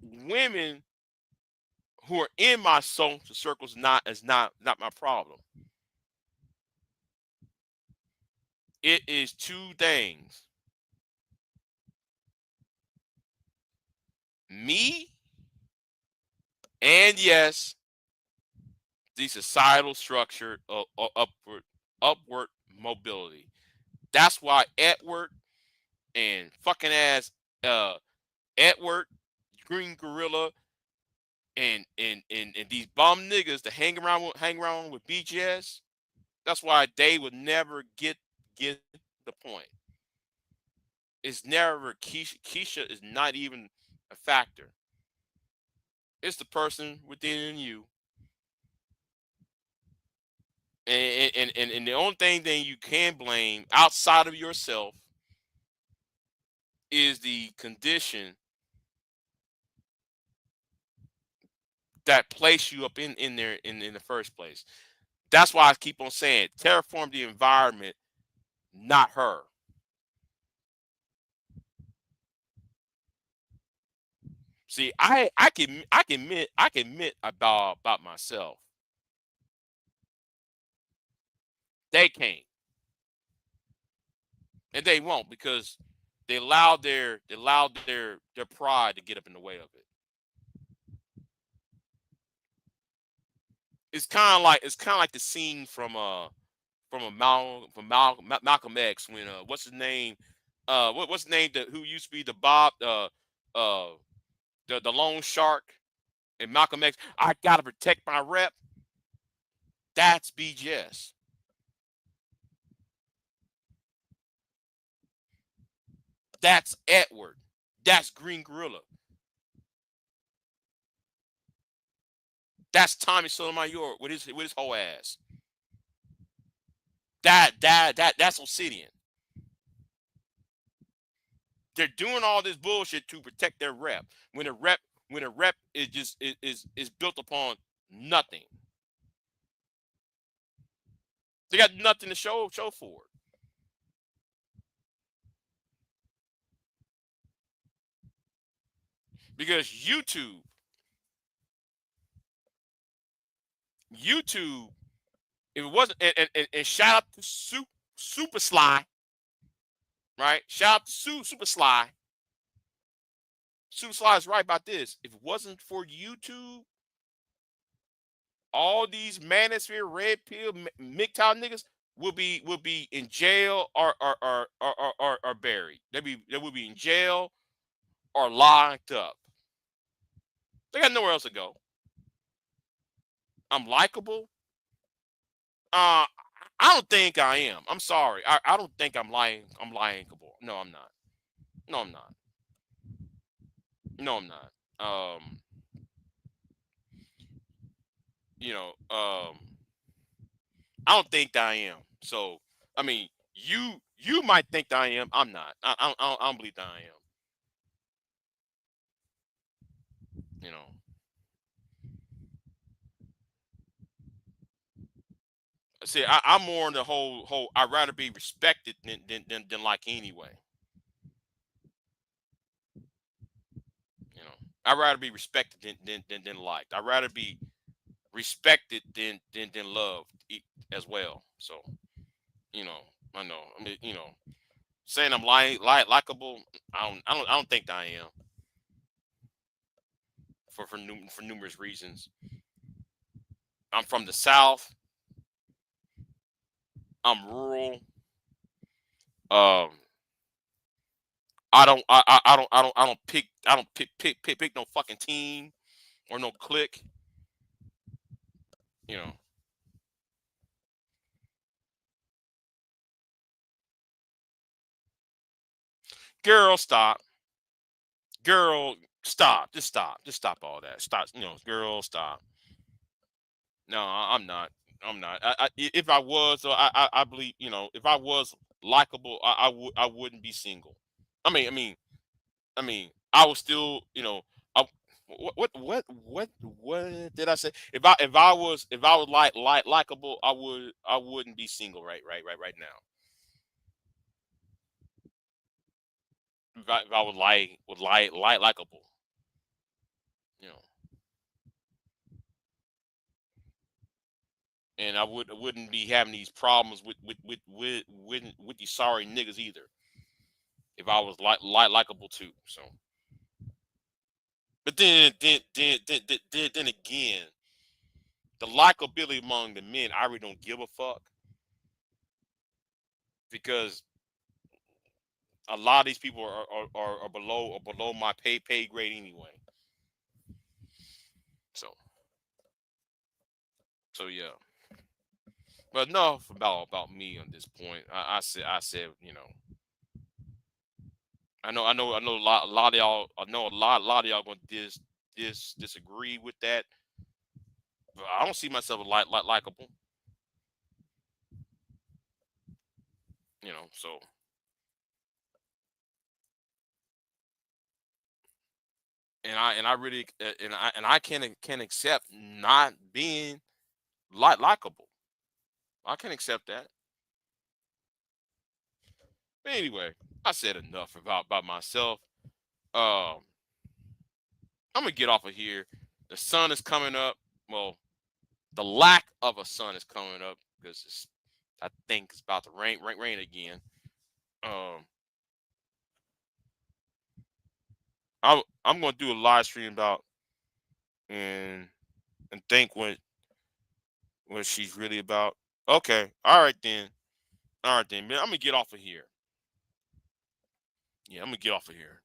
women who are in my social circles not my problem. It is two things: me, and yes, the societal structure of upward mobility. That's why Edward and fucking ass uh Edward, Green Gorilla, and these bum niggas that hang around with BGS. That's why they would never get the point. It's never Keisha. Keisha is not even a factor. It's the person within you. And the only thing you can blame outside of yourself is the condition that placed you up in there in the first place. That's why I keep on saying terraform the environment, not her. See, I can admit about myself. They can't, and they won't because they allowed their pride to get up in the way of it. It's kind of like the scene from Malcolm X when what's his name what's his name who used to be the Bob uh the loan shark and Malcolm X. I gotta protect my rep. That's BGS. That's Edward. That's Green Gorilla. That's Tommy Sotomayor with his whole ass. That's Obsidian. They're doing all this bullshit to protect their rep. When a rep is just is built upon nothing. They got nothing to show for it. Because YouTube, if it wasn't, and shout out to Super Sly, right? Shout out to Super Sly. Super Sly is right about this. If it wasn't for YouTube, all these manosphere, red pill, MGTOW niggas will be in jail or buried. They will be in jail or locked up. They got nowhere else to go. I'm likable. Uh, I don't think I am. I'm sorry. I don't think I'm lying. I'm likable. No, I'm not. No, I'm not. No, I'm not. You know, I don't think that I am. So, I mean, you might think that I am. I'm not. I don't believe that I am. You know, see, I'm more in the whole. I'd rather be respected than like anyway. You know, I'd rather be respected than liked. I'd rather be respected than loved as well. So, you know, I know. I mean, saying I'm likable, I don't think that I am for numerous reasons. I'm from the South. I'm rural. Um, I don't pick no fucking team or no clique. You know, girl, stop. Girl, stop. Just stop all that. Stop. Girl, stop. No, I'm not. I'm not. If I was, I believe. If I was likable, I wouldn't be single. I mean, I was still. I, what did I say? If I was likable, I wouldn't be single right now. If I was likable, you know, and I wouldn't be having these problems with these sorry niggas either. If I was likable too, so. But then again, the likability among the men, I really don't give a fuck. because a lot of these people are below my pay grade anyway. So yeah. But enough about me on this point. I said, I know a lot of y'all. I know a lot of y'all going to disagree with that. But I don't see myself likable. So and I really and I can accept not being likable. I can accept that. But anyway, I said enough about myself. Um, I'm gonna get off of here. The sun is coming up. Well, the lack of a sun is coming up because I think it's about to rain again. Um, I'm gonna do a live stream about and think what she's really about. Okay, all right then, man. I'm gonna get off of here. Yeah, I'm gonna get off of here.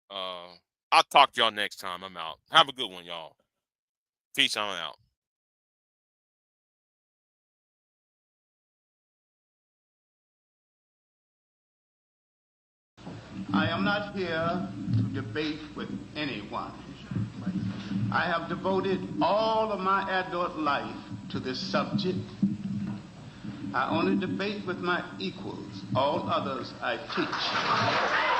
Uh, I'll talk to y'all next time. I'm out. Have a good one, y'all. Peace. I'm out. I am not here to debate with anyone. I have devoted all of my adult life to this subject. I only debate with my equals. All others I teach.